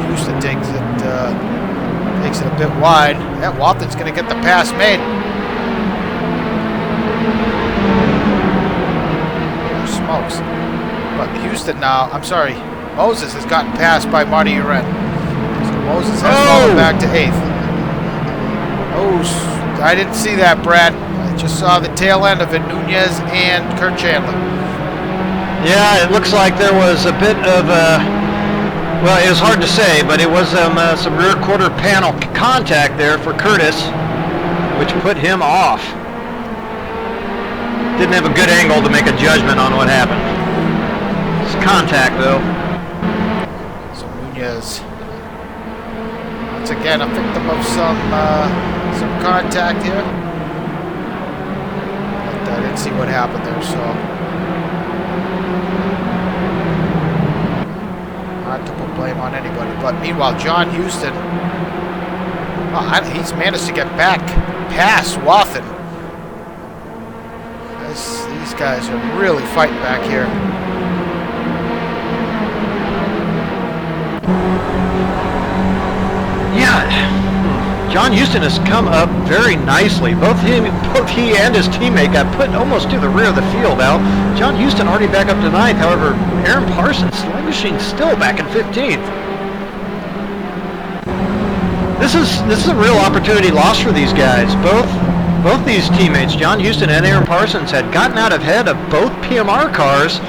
Houston takes it a bit wide. Yeah, Wathen's going to get the pass made. Smokes. But Houston now, Moses has gotten passed by Marty Uren. So Moses has fallen back to 8th. Oh, I didn't see that, Brad. I just saw the tail end of it, Nunez and Kurt Chandler. Yeah, it looks like there was a bit of well, it was hard to say, but it was some rear quarter panel contact there for Curtis, which put him off. Didn't have a good angle to make a judgment on what happened. It's contact, though. So Nunez, once again, a victim of some contact here. But I didn't see what happened there, so not to put blame on anybody. But meanwhile, John Houston, he's managed to get back past Wathen. These guys are really fighting back here. Yeah, John Houston has come up very nicely. Both he and his teammate got put almost to the rear of the field now. John Houston already back up to 9th. However, Aaron Parsons languishing still back in 15th. This is a real opportunity lost for these guys. Both both these teammates, John Houston and Aaron Parsons, had gotten out ahead of both PMR cars,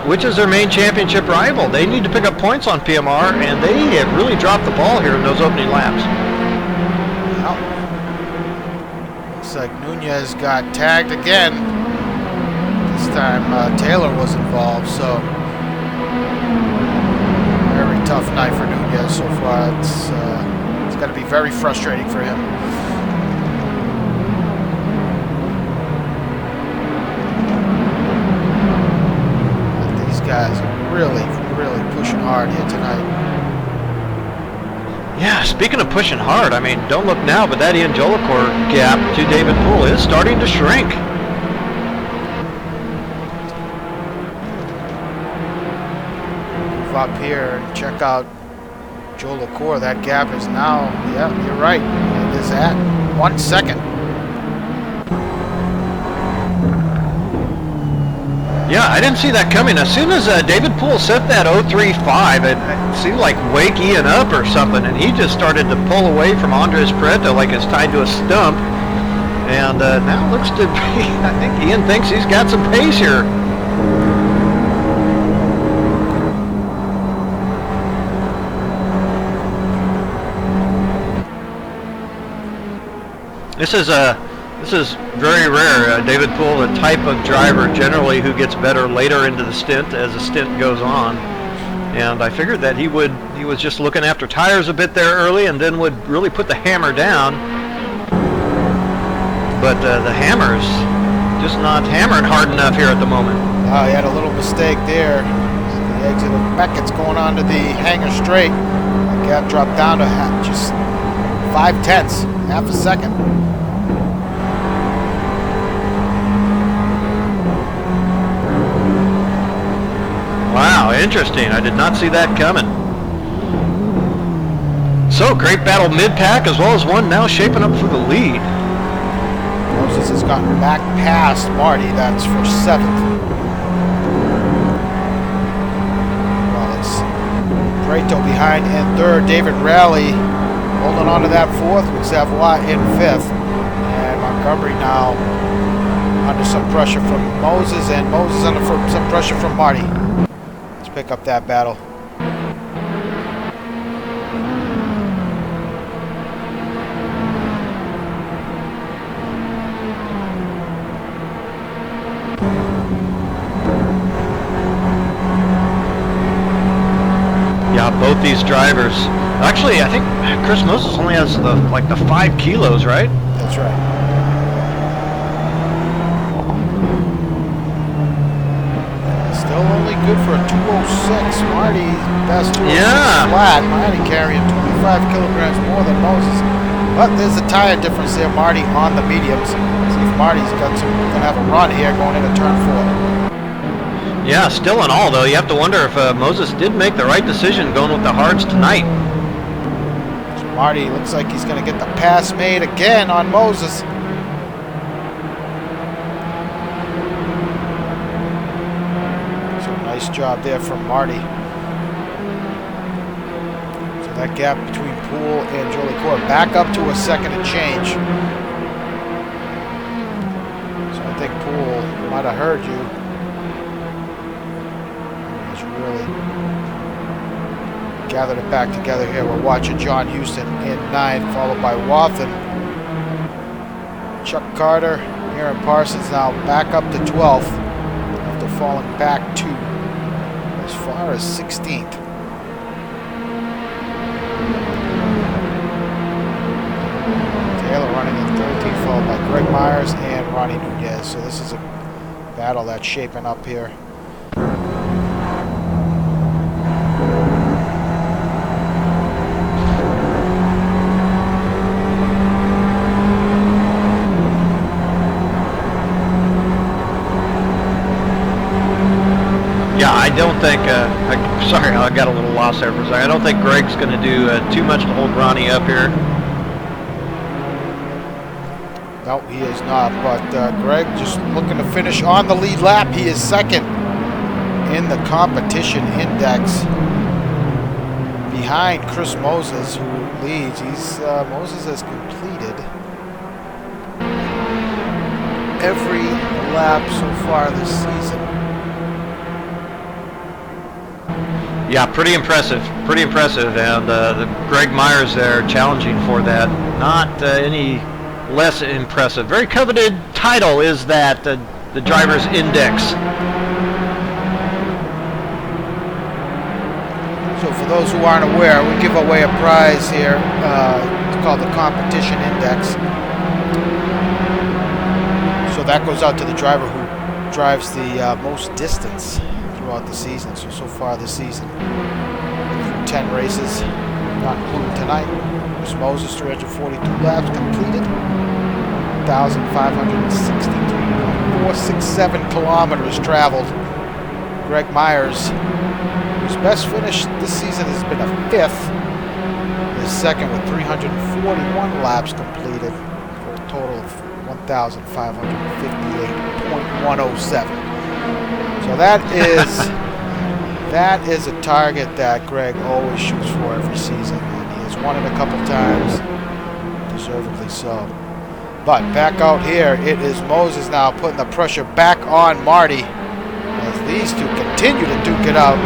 which is their main championship rival. They need to pick up points on PMR, and they have really dropped the ball here in those opening laps. Well, looks like Nunez got tagged again. This time Taylor was involved, so very tough night for Nunez so far. It's got to be very frustrating for him. Guys are really pushing hard here tonight. Yeah, speaking of pushing hard, I mean, don't look now, but that Ian Jolicoeur gap to David Poel is starting to shrink. Move up here and check out Jolicoeur. That gap is now, yeah, you're right, it is at 1 second. Yeah, I didn't see that coming. As soon as David Poel set that 0.35, it seemed like wake Ian up or something, and he just started to pull away from Andres Pareto like it's tied to a stump. And now looks to be, I think Ian thinks he's got some pace here. This is very rare. David Poel, a type of driver generally who gets better later into the stint as the stint goes on. And I figured that he was just looking after tires a bit there early and then would really put the hammer down. But the hammer's just not hammering hard enough here at the moment. He had a little mistake there. The exit of Beckett's going on to the hanger straight. The gap dropped down to just 0.5, half a second. Wow, interesting. I did not see that coming. So, great battle mid-pack as well as one now shaping up for the lead. Moses has gotten back past Marty. That's for 7th. Well, it's Pareto behind in 3rd. David Rowley holding on to that 4th with Savoy in 5th. And Montgomery now under some pressure from Moses, and Moses under some pressure from Marty. Pick up that battle. Yeah, both these drivers. Actually, I think Chris Moses only has the 5 kilos, right? That's right. Only good for a 206. Marty's best 206 flat. Marty carrying 25 kilograms more than Moses. But there's a tire difference there. Marty on the mediums. See if Marty's gonna have a run here going into turn 4. Yeah, still in all though, you have to wonder if Moses did make the right decision going with the hards tonight. So Marty looks like he's gonna get the pass made again on Moses. Nice job there from Marty. So that gap between Poel and Jolicoeur back up to a second and change. So I think Poel might have heard you. He's really gathered it back together here. We're watching John Houston in 9th, followed by Wathen. Chuck Carter, Aaron Parsons now back up to 12th after falling back to as far as 16th. Taylor running in 13th, followed by Greg Myers and Ronnie Nunez. So this is a battle that's shaping up here. Yeah, I don't think, sorry, I got a little lost there for a second. I don't think Greg's going to do too much to hold Ronnie up here. No, he is not, but Greg just looking to finish on the lead lap. He is 2nd in the competition index behind Chris Moses, who leads. Moses has completed every lap so far this season. Yeah, pretty impressive, and the Greg Myers there challenging for that. Not any less impressive. Very coveted title is that, the Driver's Index. So for those who aren't aware, we give away a prize here. It's called the Competition Index. So that goes out to the driver who drives the most distance throughout the season. So far this season, 10 races, not including tonight. Chris Moses, 342 laps completed, 1,563.467 kilometers traveled. Greg Myers, whose best finish this season has been a 5th, is second with 341 laps completed for a total of 1,558.107. So that is a target that Greg always shoots for every season, and he has won it a couple times, deservedly so. But back out here, it is Moses now putting the pressure back on Marty as these two continue to duke it out.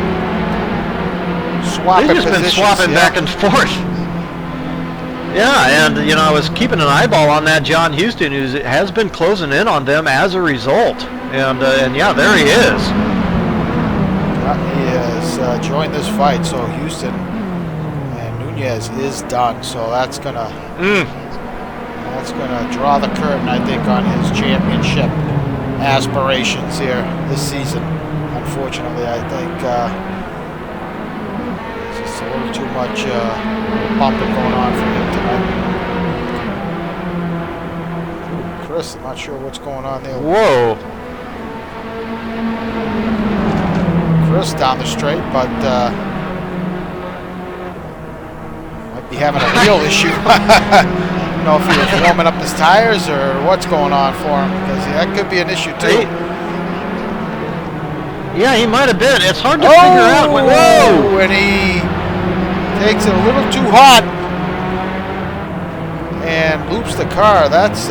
They've just been swapping back and forth. Yeah, and you know, I was keeping an eyeball on that John Houston, who has been closing in on them as a result. And yeah, there he is. He has joined this fight, so Houston and Nunez is done. So that's gonna draw the curtain, I think, on his championship aspirations here this season. Unfortunately, I think it's just a little too much bumping going on for him tonight. Ooh, Chris, I'm not sure what's going on there. Whoa. Chris down the straight, but might be having a real issue. I don't know if he was warming up his tires or what's going on for him, because that could be an issue too. Yeah, he might have been. It's hard to figure out. Whoa! And he takes it a little too hot and loops the car. That's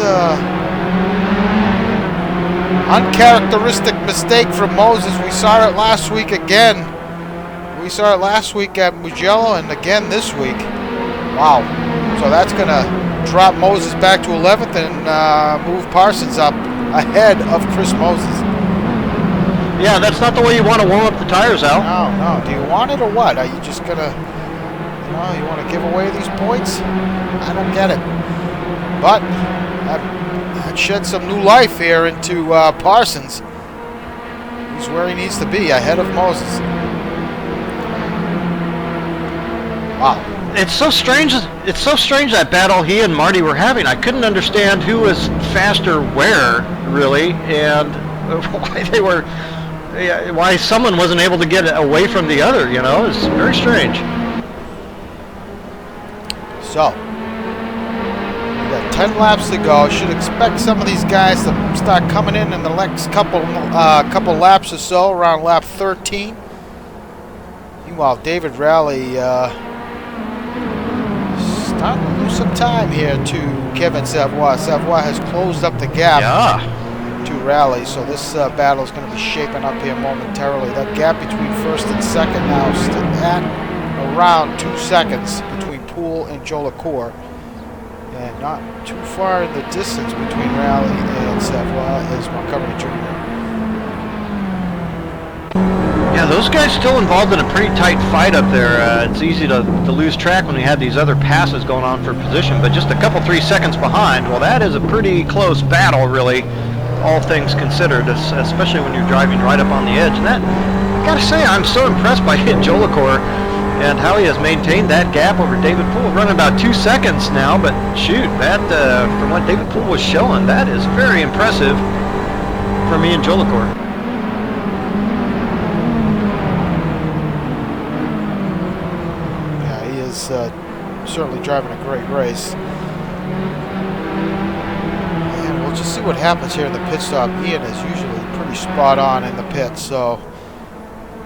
uncharacteristic mistake from Moses. We saw it last week again. We saw it last week at Mugello and again this week. Wow. So that's going to drop Moses back to 11th and move Parsons up ahead of Chris Moses. Yeah, that's not the way you want to warm up the tires, Al. No. Do you want it or what? Are you just going to, you want to give away these points? I don't get it. But that shed some new life here into Parsons. He's where he needs to be, ahead of Moses. Wow. It's so strange that battle he and Marty were having. I couldn't understand who was faster where, really, and why someone wasn't able to get away from the other, It's very strange. So, we got 10 laps to go. Should expect some of these guys to start coming in the next couple laps or so, around lap 13. Meanwhile, David Rowley starting to lose some time here to Kevin Savoy. Savoy has closed up the gap to Rowley, so this battle is going to be shaping up here momentarily. That gap between first and second now is at around 2 seconds between Poel and Jolicoeur, and not too far in the distance between Rowley and Savoy is Montgomery Jr. Yeah, those guys still involved in a pretty tight fight up there. It's easy to lose track when we had these other passes going on for position, but just a couple, 3 seconds behind. Well, that is a pretty close battle, really, all things considered, especially when you're driving right up on the edge. And that, I gotta say, I'm so impressed by Jolicoeur and how he has maintained that gap over David Poel, running about 2 seconds now. But shoot, that from what David Poel was showing, that is very impressive for me and Jolicoeur. Certainly driving a great race. And we'll just see what happens here in the pit stop. Ian is usually pretty spot on in the pit, so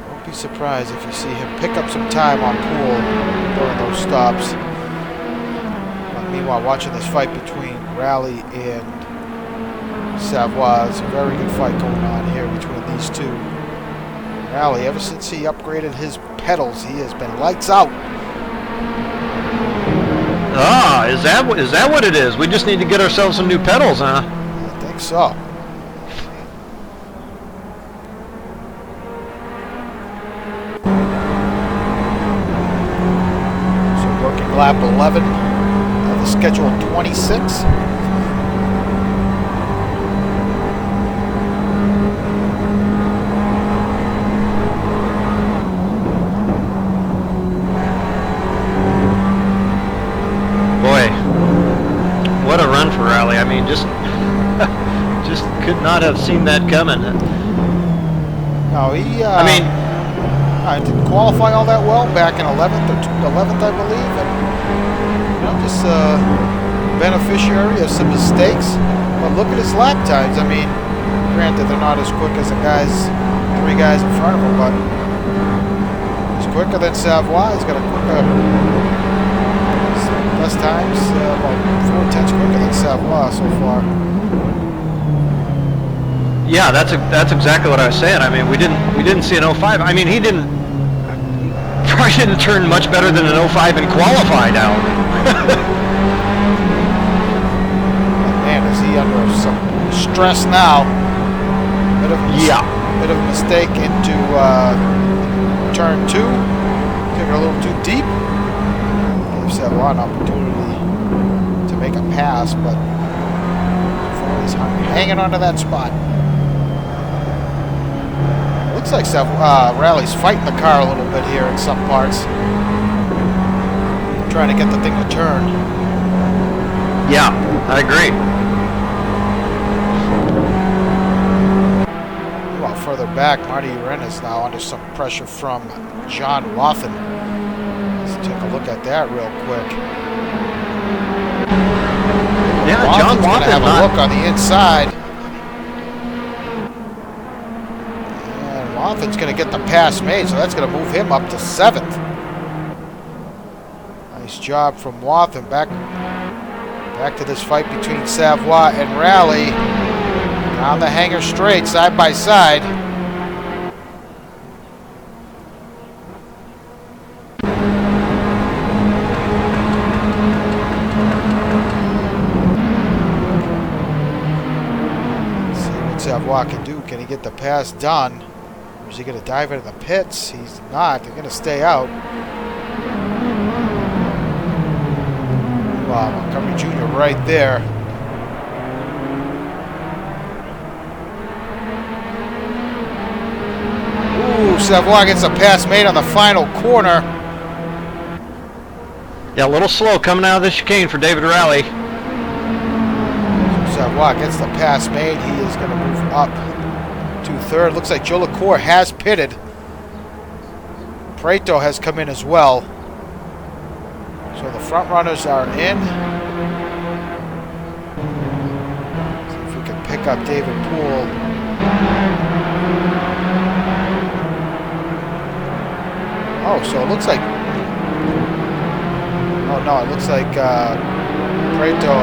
don't be surprised if you see him pick up some time on Poel during those stops. But meanwhile, watching this fight between Rowley and Savoie. It's a very good fight going on here between these two. Rally, ever since he upgraded his pedals, he has been lights out. Ah, is that what it is? We just need to get ourselves some new pedals, huh? I think so. So working lap 11 of the scheduled 26. What a run for Rally. I mean, just could not have seen that coming. No, he I mean, didn't qualify all that well back in 11th, I believe, and just a beneficiary of some mistakes. But look at his lap times. I mean, granted they're not as quick as the three guys in front of him, but he's quicker than Savoie. He's got a quicker. Less times, about 4/10 quicker than Savoie so far. Yeah, that's exactly what I was saying. I mean, we didn't see an 05. I mean, he probably didn't turn much better than an 05 and qualified out. Man, is he under some stress now? Bit of a mistake into turn 2. Took it a little too deep. Savoie an opportunity to make a pass, but he's hanging onto that spot. It looks like Rally's fighting the car a little bit here in some parts, trying to get the thing to turn. Yeah, I agree. Well, further back, Marty Wren is now under some pressure from John Wathen. Let's take a look at that real quick. Yeah, John Wathen's gonna have a look on the inside. And Wathen's going to get the pass made, so that's going to move him up to 7th. Nice job from Wathen. Back to this fight between Savoie and Rally. Down the hanger straight, side by side. Savoie can do. Can he get the pass done? Or is he going to dive into the pits? He's not. They're going to stay out. Wow, Montgomery Jr. right there. Ooh, Savoie gets a pass made on the final corner. Yeah, a little slow coming out of the chicane for David Rally. Savoie gets the pass made. He is going to move up to 3rd. Looks like Joe LaCour has pitted. Preto has come in as well. So the front runners are in. See if we can pick up David Poel. Oh, so it looks like... Oh, no, it looks like Preto...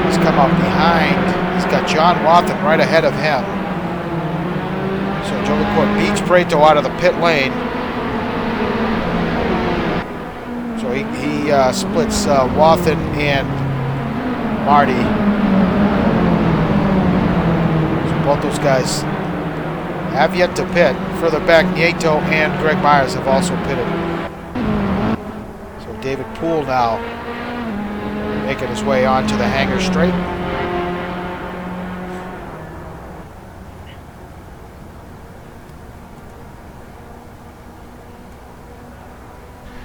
He's come up behind. He's got John Wathen right ahead of him. So Joe LaCour beats Preto out of the pit lane. So he splits Wathen and Marty. So both those guys have yet to pit. Further back, Nieto and Greg Myers have also pitted. So David Poel now making his way onto the hanger straight.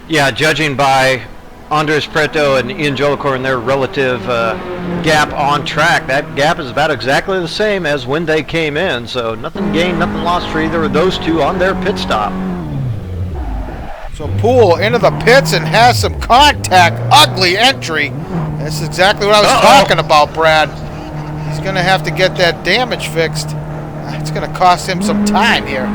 Yeah, judging by Andres Preto and Ian Joe LaCour and their relative gap on track, that gap is about exactly the same as when they came in. So nothing gained, nothing lost for either of those two on their pit stop. So Poel into the pits and has some contact. Ugly entry. That's exactly what I was talking about, Brad. He's going to have to get that damage fixed. It's going to cost him some time here.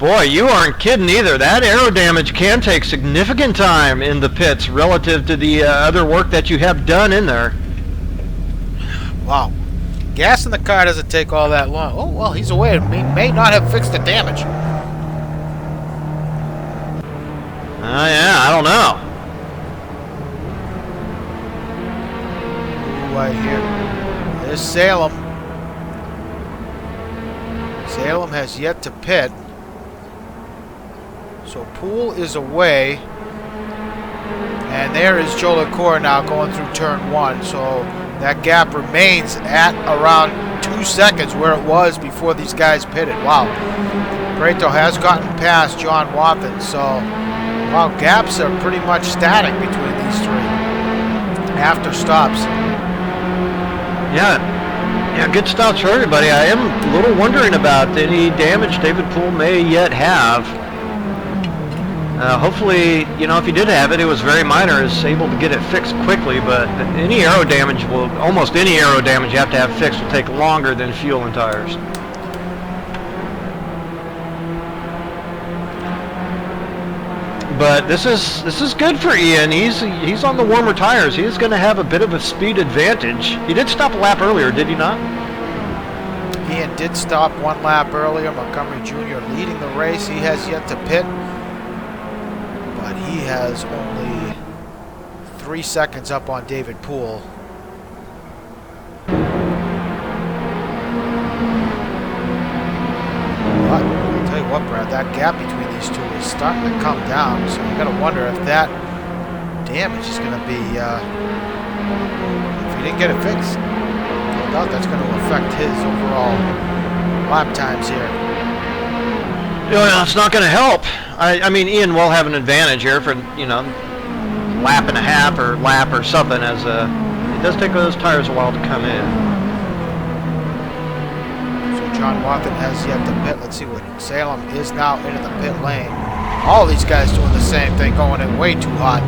Boy, you aren't kidding either. That aero damage can take significant time in the pits relative to the other work that you have done in there. Wow. Gas in the car doesn't take all that long. Oh, well, he's away. He may not have fixed the damage. Yeah, I don't know. Ooh, I hear. There's Salem. Salem has yet to pit. So Poel is away. And there is Joe Leclerc now going through turn 1. So that gap remains at around 2 seconds where it was before these guys pitted. Wow. Prieto has gotten past John Wathen. So, wow, gaps are pretty much static between these three after stops. Yeah, good stops for everybody. I am a little wondering about any damage David Poel may yet have. Hopefully, you know, if he did have it, it was very minor, is able to get it fixed quickly, but any aero damage will, almost any aero damage you have to have fixed will take longer than fuel and tires. But this is good for Ian. He's on the warmer tires. He's going to have a bit of a speed advantage. He did stop a lap earlier, did he not? Ian did stop 1 lap earlier. Montgomery Jr. leading the race. He has yet to pit, but he has only 3 seconds up on David Poel. But I'll tell you what, Brad, that gap between these two is starting to come down, so you got to wonder if that damage is going to be, if he didn't get it fixed, no doubt that's going to affect his overall lap times here. Yeah, it's not going to help. I mean, Ian will have an advantage here for, you know, lap and a half or lap or something, as it does take those tires a while to come in. John Wathen has yet to pit. Let's see what Salem is now into the pit lane. All these guys doing the same thing, going in way too hot.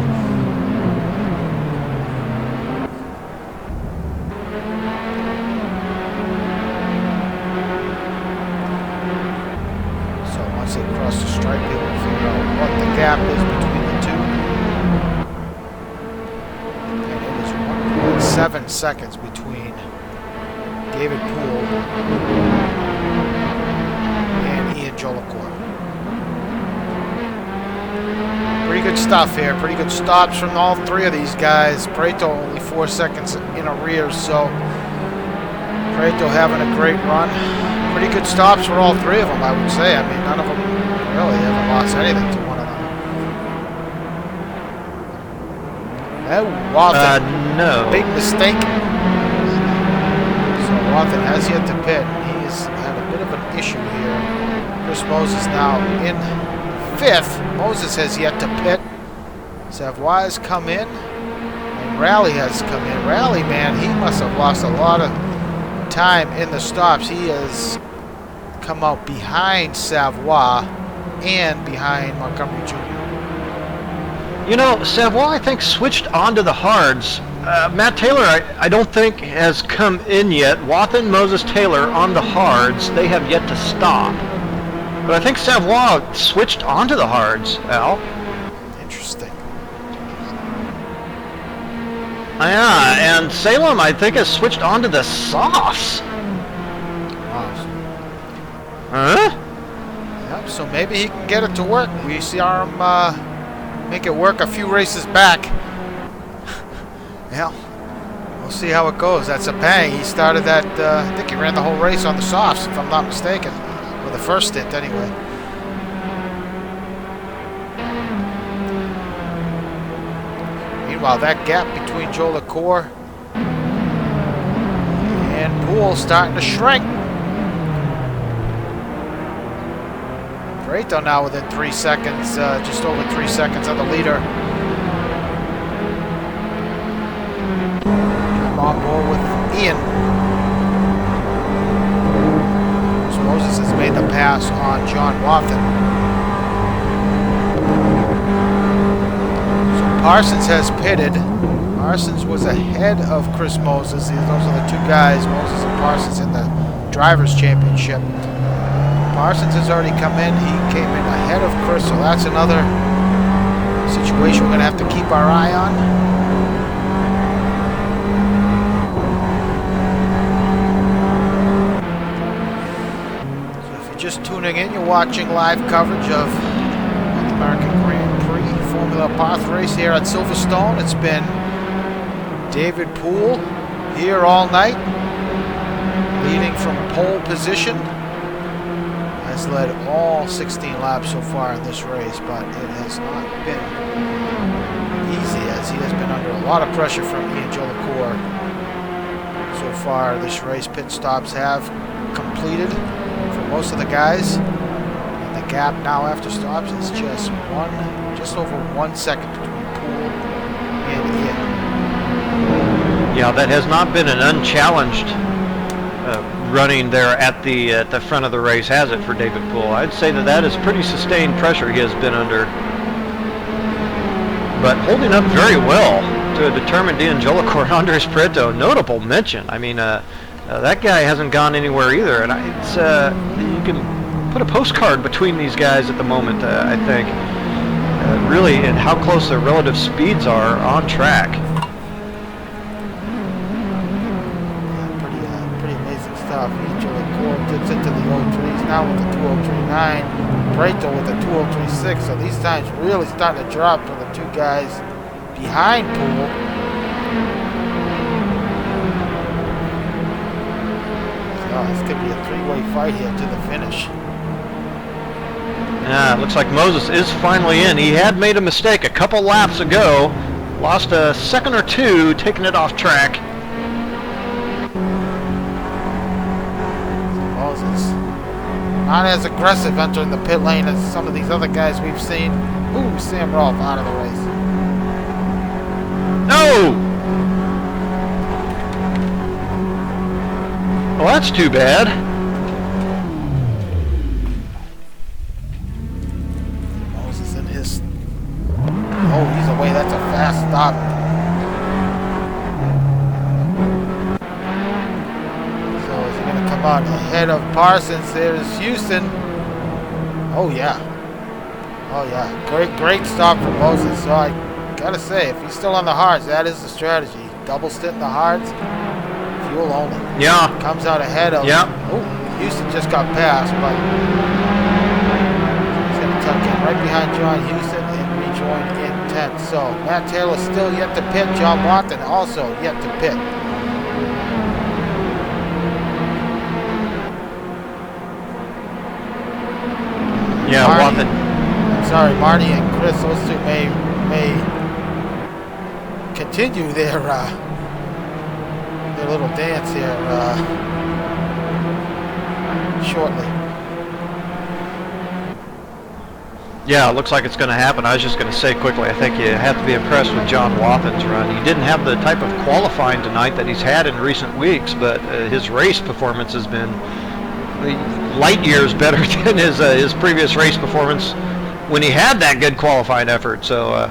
So once they cross the stripe, they will figure out what the gap is between the two. And it is 1.7 seconds between David Poel and Ian Jolicoeur. Pretty good stuff here. Pretty good stops from all 3 of these guys. Prieto only 4 seconds in arrears, so Prieto having a great run. Pretty good stops for all 3 of them, I would say. I mean, none of them really haven't lost anything to one another. Wathen, no. big mistake. Wathen has yet to pit. He's had a bit of an issue here. Chris Moses now in 5th. Moses has yet to pit. Savoy has come in. And Rally has come in. Rally, man, he must have lost a lot of time in the stops. He has come out behind Savoy and behind Montgomery Jr. You know, Savoy, I think, switched onto the hards. Matt Taylor, I don't think, has come in yet. Wathen, Moses, Taylor on the hards. They have yet to stop. But I think Savoy switched onto the hards, Al. Interesting. Yeah, and Salem, I think, has switched onto the softs. Wow. Huh? Yep, so maybe he can get it to work. We saw him make it work a few races back. Yeah, we'll see how it goes. That's a bang. He started that, I think he ran the whole race on the softs, if I'm not mistaken. Or the first stint, anyway. Meanwhile, that gap between Joe Leclerc and Poel starting to shrink. Prieto now within 3 seconds, just over 3 seconds of the leader. On board with Ian. So Moses has made the pass on John Wathen. So Parsons has pitted. Parsons was ahead of Chris Moses. Those are the 2 guys, Moses and Parsons, in the Drivers' Championship. Parsons has already come in. He came in ahead of Chris, so that's another situation we're going to have to keep our eye on. So if you're just tuning in, you're watching live coverage of the American Grand Prix Formula Abarth race here at Silverstone. It's been David Poel here all night, leading from pole position. Has led all 16 laps so far in this race, but it has not been easy as he has been under a lot of pressure from Ian Jolicoeur. So far this race, pit stops have completed for most of the guys. And the gap now after stops is just over 1 second between Poel and Ian. Yeah, that has not been an unchallenged running there at the front of the race, has it, for David Poel? I'd say that is pretty sustained pressure he has been under, but holding up very well to a determined Ian Jolicoeur. Andres Prieto, notable mention. I mean, that guy hasn't gone anywhere either, and you can put a postcard between these guys at the moment. I think really, and how close their relative speeds are on track. Jolicoeur gets into the 03s now with the 2039, Prieto with the 2036. So these times really starting to drop for the two guys behind Poel. So this could be a three-way fight here to the finish. Yeah, it looks like Moses is finally in. He had made a mistake a couple laps ago, lost a second or two, taking it off track. Not as aggressive entering the pit lane as some of these other guys we've seen. Ooh, Sam Rolfe out of the race. No! Well, that's too bad. Moses in his... Oh, he's away. That's a fast stop. Ahead of Parsons. There's Houston. Oh yeah, great stop from Moses. So I gotta say, if he's still on the hards, that is the strategy. Double stint the hards, fuel only. Yeah, comes out ahead of. Yeah. Oh, Houston just got passed, but he's gonna tuck in right behind John Houston and rejoin in 10th. So Matt Taylor still yet to pit. John Watson also yet to pit. Yeah, Watson. I'm sorry, Marty and Chris, those two may continue their little dance here shortly. Yeah, it looks like it's going to happen. I was just going to say quickly, I think you have to be impressed with John Wathan's run. He didn't have the type of qualifying tonight that he's had in recent weeks, but his race performance has been light years better than his previous race performance when he had that good qualifying effort. So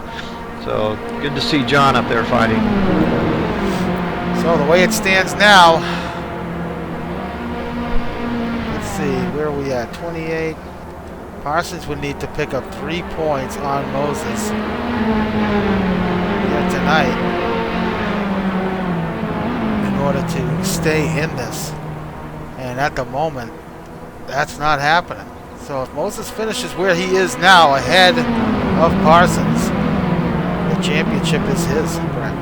good to see John up there fighting. So the way it stands now, let's see, where are we at? 28. Parsons would need to pick up 3 points on Moses here tonight in order to stay in this. And at the moment, that's not happening. So if Moses finishes where he is now, ahead of Parsons, the championship is his, Brent.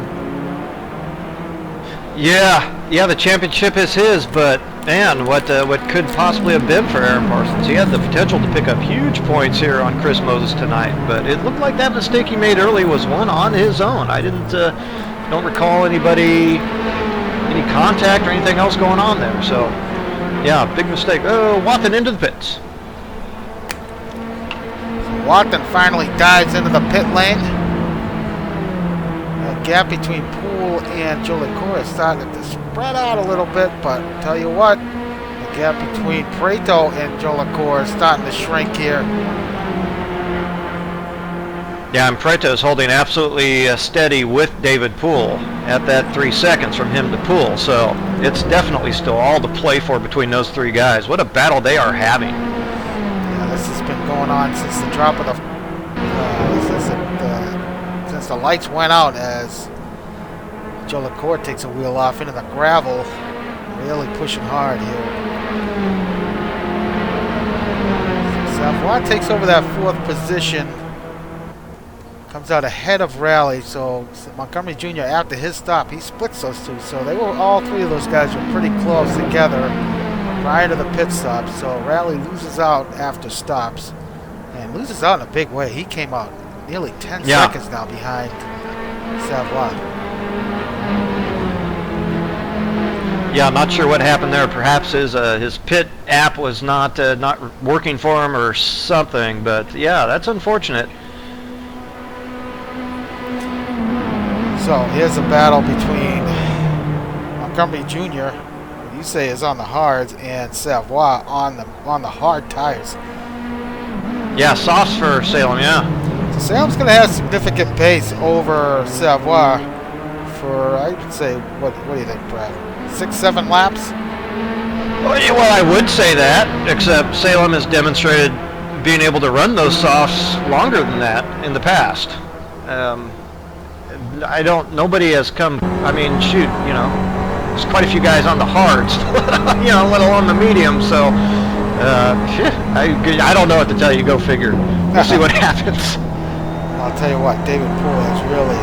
Yeah, the championship is his, but man, what could possibly have been for Aaron Parsons? He had the potential to pick up huge points here on Chris Moses tonight, but it looked like that mistake he made early was one on his own. I don't recall any contact or anything else going on there, so yeah, big mistake. Oh, Wathan into the pits. So Wathan finally dives into the pit lane. The gap between Poel and Jolicoeur is starting to spread out a little bit, but tell you what, the gap between Prieto and Jolicoeur is starting to shrink here. Yeah, and Prieto is holding absolutely steady with David Poel at that 3 seconds from him to Poel. So it's definitely still all to play for between those three guys. What a battle they are having. This has been going on since the drop of the since the lights went out, as Joe LaCour takes a wheel off into the gravel, really pushing hard here. Savoie takes over that 4th position, comes out ahead of Raleigh. So Montgomery Jr. after his stop, he splits those two. So they were, all 3 of those guys were pretty close together prior to the pit stop. So Raleigh loses out after stops, and loses out in a big way. He came out nearly 10 seconds now behind Savoie. Yeah, I'm not sure what happened there. Perhaps his pit app was not working for him or something. But yeah, that's unfortunate. So here's a battle between Montgomery Jr., what you say is on the hards, and Savoie on the hard tires. Yeah, softs for Salem. Yeah. So Salem's going to have significant pace over Savoie for, I would say, what do you think, Brad? 6-7 laps? Well, I would say that, except Salem has demonstrated being able to run those softs longer than that in the past. Nobody has come, I mean, shoot, there's quite a few guys on the hards, let alone the medium, so, I don't know what to tell you. Go figure. We'll see what happens. I'll tell you what, David Poel has really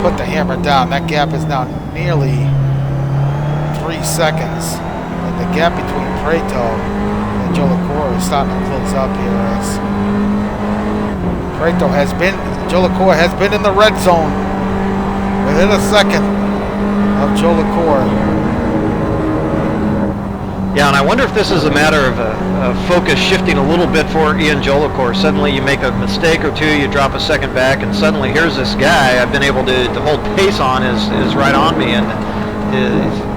put the hammer down. That gap is now nearly 3 seconds. And the gap between Preto and Joe LaCour is starting to close up here, as Joe LaCour has been in the red zone within a second of Joe LaCour. Yeah, and I wonder if this is a matter of focus shifting a little bit for Ian Joe LaCour. Suddenly you make a mistake or two, you drop a second back, and suddenly here's this guy I've been able to hold pace on is right on me, and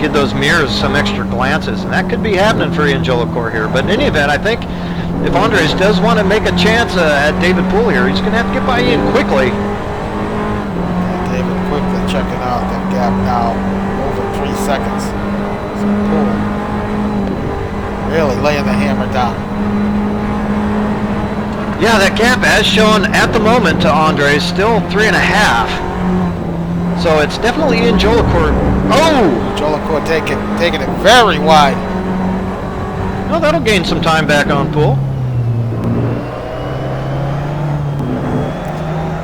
give those mirrors some extra glances. And that could be happening for Ian Joe LaCour here. But in any event, I think if Andres does want to make a chance at David Poel here, he's going to have to get by Ian quickly. David quickly checking out that gap now, over 3 seconds. So Poel really laying the hammer down. Yeah, that gap, as shown at the moment to Andres, still 3.5. So it's definitely Ian Joe LaCour. Oh! Joe LaCour taking it very wide. Well, that'll gain some time back on Poel.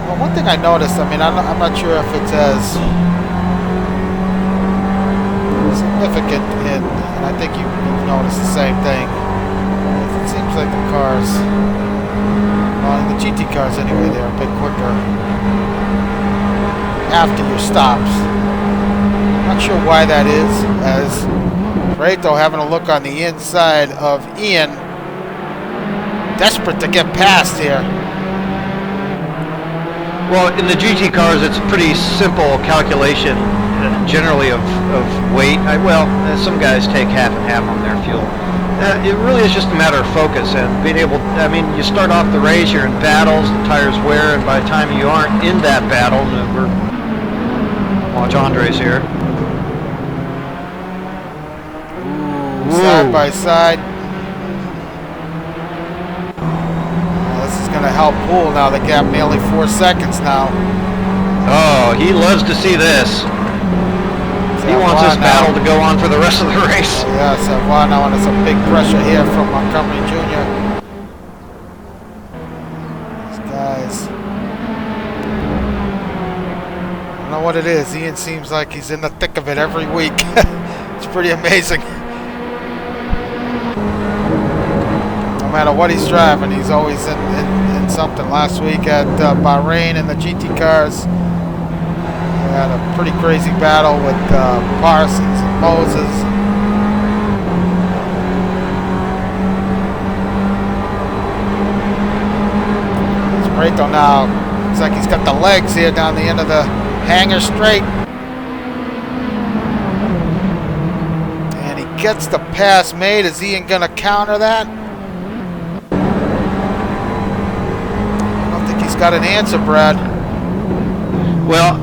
Well, one thing I noticed, I mean, I'm not sure if it's as significant and I think you've noticed the same thing. It seems like the cars, well, the GT cars anyway, they're a bit quicker after your stops. Not sure why that is, as Preto having a look on the inside of Ian, desperate to get past here. Well, in the GT cars, it's a pretty simple calculation, generally of weight. Some guys take half and half on their fuel. It really is just a matter of focus and being able, you start off the race, you're in battles, the tires wear, and by the time you aren't in that battle, watch Andres here. Side by side. This is going to help Poel now. The gap nearly 4 seconds now. Oh, he loves to see this. He wants this battle to go on for the rest of the race. Yeah, Savoie now under some big pressure here from Montgomery Jr. These guys, I don't know what it is. Ian seems like he's in the thick of it every week. It's pretty amazing. No matter what he's driving, he's always in something. Last week at Bahrain in the GT cars, we had a pretty crazy battle with Parsons and Moses. Preto now looks like he's got the legs here down the end of the hanger straight. And he gets the pass made. Is Ian going to counter that? I don't think he's got an answer, Brad. Well,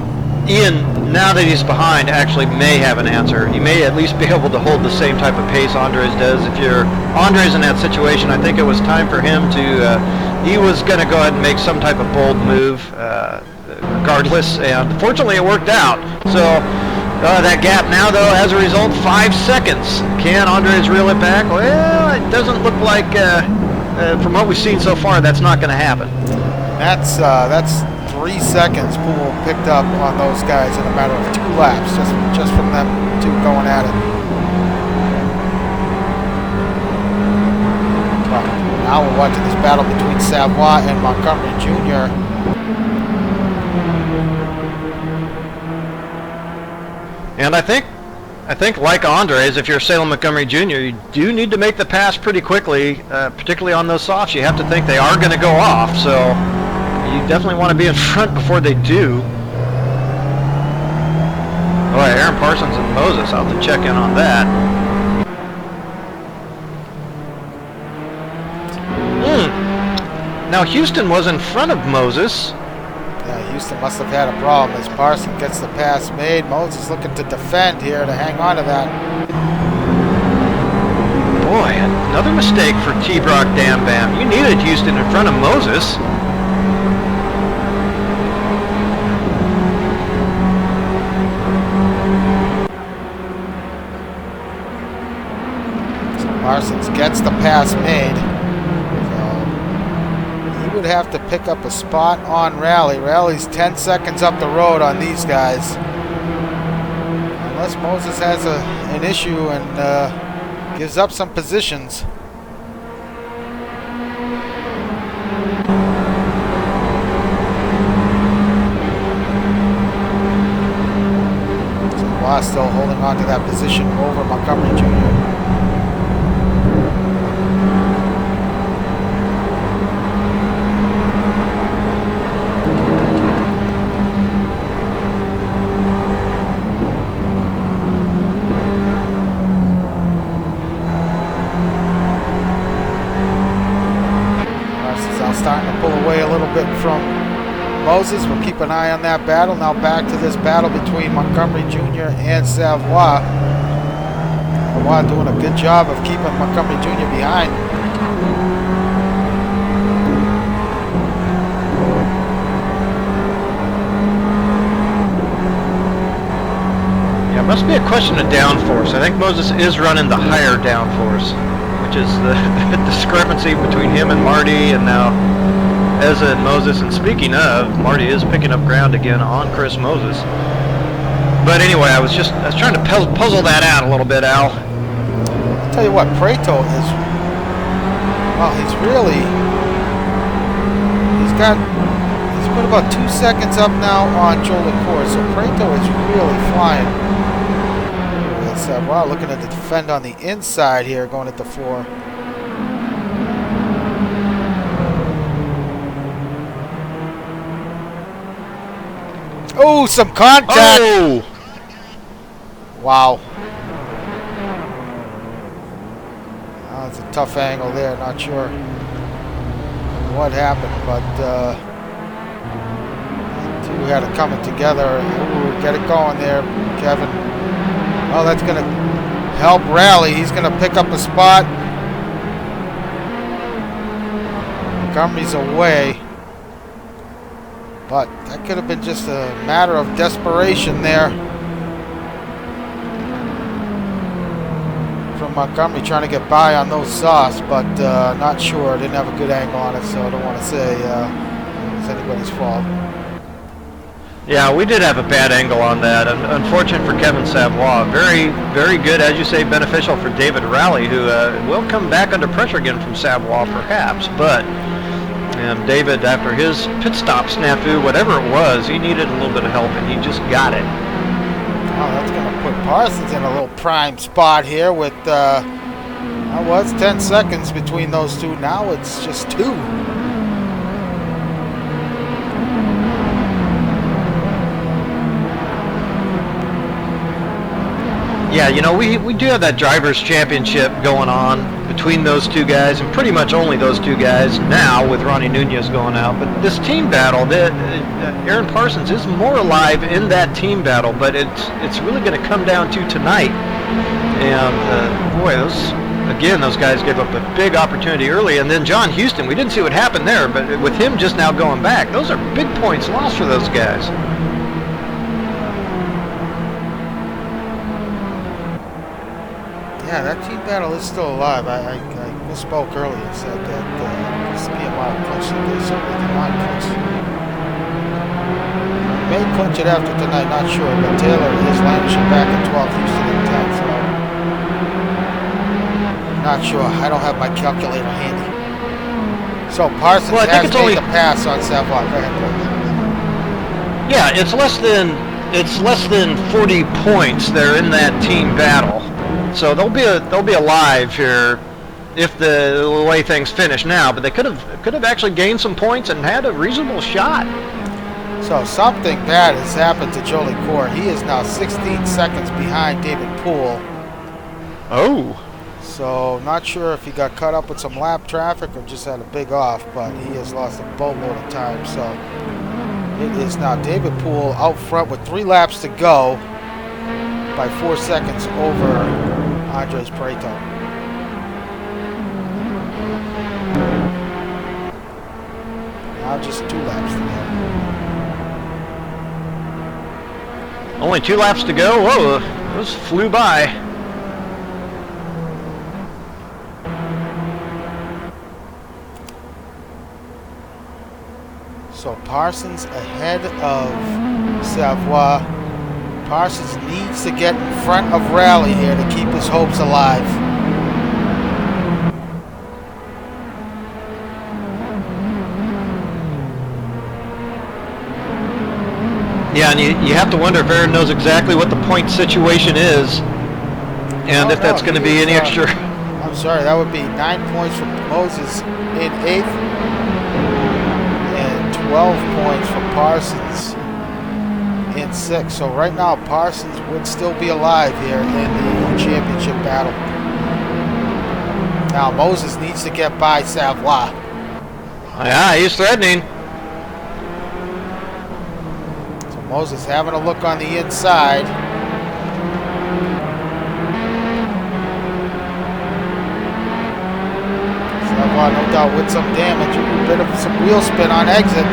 Ian now that he's behind, actually may have an answer. He may at least be able to hold the same type of pace Andres does. If you're Andres in that situation, I think it was time for him to, he was going to go ahead and make some type of bold move regardless, and fortunately it worked out. So that gap now, though, as a result, 5 seconds. Can Andres reel it back? Well, it doesn't look like, from what we've seen so far, that's not going to happen. That's 3 seconds Poel picked up on those guys in a matter of 2 laps, just from them two going at it. Well, now we're watching this battle between Savoy and Montgomery Jr. And I think like Andres, if you're Salem Montgomery Jr., you do need to make the pass pretty quickly, particularly on those softs. You have to think they are going to go off, so you definitely want to be in front before they do. Oh, Aaron Parsons and Moses, I'll have to check in on that. Now Houston was in front of Moses. Yeah, Houston must have had a problem as Parsons gets the pass made. Moses looking to defend here to hang on to that. Boy, another mistake for T-Brock Dam Bam. You needed Houston in front of Moses. So Parsons gets the pass made. Would have to pick up a spot on Rally. Rally's 10 seconds up the road on these guys. Unless Moses has an issue and gives up some positions. So Waugh still holding on to that position over Montgomery Jr. Starting to pull away a little bit from Moses. We'll keep an eye on that battle. Now back to this battle between Montgomery Jr. and Savoy. Savoy doing a good job of keeping Montgomery Jr. behind. Yeah, it must be a question of downforce. I think Moses is running the higher downforce, which is the discrepancy between him and Marty, and now Ezza and Moses. And speaking of, Marty is picking up ground again on Chris Moses. But anyway, I was trying to puzzle that out a little bit, Al. I'll tell you what, Prato is, well, he's put about 2 seconds up now on Joe LaCour, so Prato is really flying. Wow, looking to defend on the inside here, going at the 4. Oh, some contact! Oh! Wow. Oh, it's a tough angle there. Not sure what happened, but the two had it coming together. Ooh, get it going there, Kevin. Oh, that's going to help Rally. He's going to pick up a spot. Montgomery's away. But that could have been just a matter of desperation there from Montgomery trying to get by on those softs, but not sure. Didn't have a good angle on it, so I don't want to say it's anybody's fault. Yeah, we did have a bad angle on that. Unfortunate for Kevin Savoy. Very, very good, as you say, beneficial for David Rowley, who will come back under pressure again from Savoy, perhaps. But David, after his pit stop snafu, whatever it was, he needed a little bit of help, and he just got it. Oh, that's going to put Parsons in a little prime spot here with, well, it's 10 seconds between those two. Now it's just 2. Yeah, you know, we do have that Drivers' Championship going on between those two guys, and pretty much only those two guys now with Ronnie Nunez going out. But this team battle, Aaron Parsons is more alive in that team battle, but it's really going to come down to tonight. And boy, those guys gave up a big opportunity early. And then John Houston, we didn't see what happened there, but with him just now going back, those are big points lost for those guys. Yeah, that team battle is still alive. I misspoke earlier and said that this PMI clinch. They certainly did not clinch. May clinch it after tonight, not sure. But Taylor is languishing back at 12th, Houston in 10th. So not sure. I don't have my calculator handy. So Parsons has made the pass on Savoy. Go ahead, please. Yeah, it's less than 40 points there in that team battle. So they'll be alive here if the way things finish now, but they could have actually gained some points and had a reasonable shot. So something bad has happened to Jolie Court. He is now 16 seconds behind David Poel. Oh. So not sure if he got caught up with some lap traffic or just had a big off, but he has lost a boatload of time. So it is now David Poel out front with 3 laps to go by 4 seconds over Andres Prieto. Now just 2 laps to go. Only 2 laps to go? Whoa, those flew by. So Parsons ahead of Savoy. Parsons needs to get in front of Rally here to keep his hopes alive. Yeah, and you have to wonder if Aaron knows exactly what the point situation is, and if that's going to be any extra. I'm sorry, that would be 9 points for Moses in 8th, and 12 points for Parsons in 6th. So right now, Parsons would still be alive here in the championship battle. Now Moses needs to get by Savoy. Yeah, he's threatening. Moses having a look on the inside. Savoy, no doubt, with some damage, a bit of some wheel spin on exit.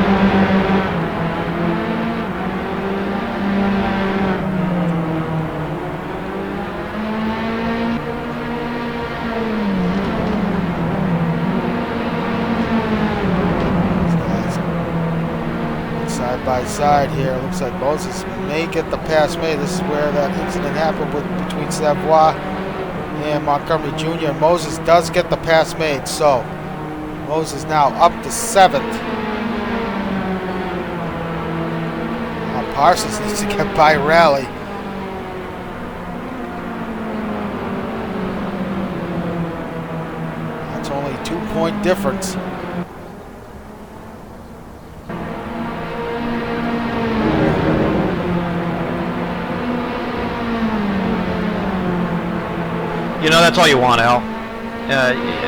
By side here, looks like Moses may get the pass made. This is where that incident happened between Savoy and Montgomery Jr. Moses does get the pass made, so Moses now up to 7th. Now Parsons needs to get by Rally. That's only a 2-point difference. You know, that's all you want, Al.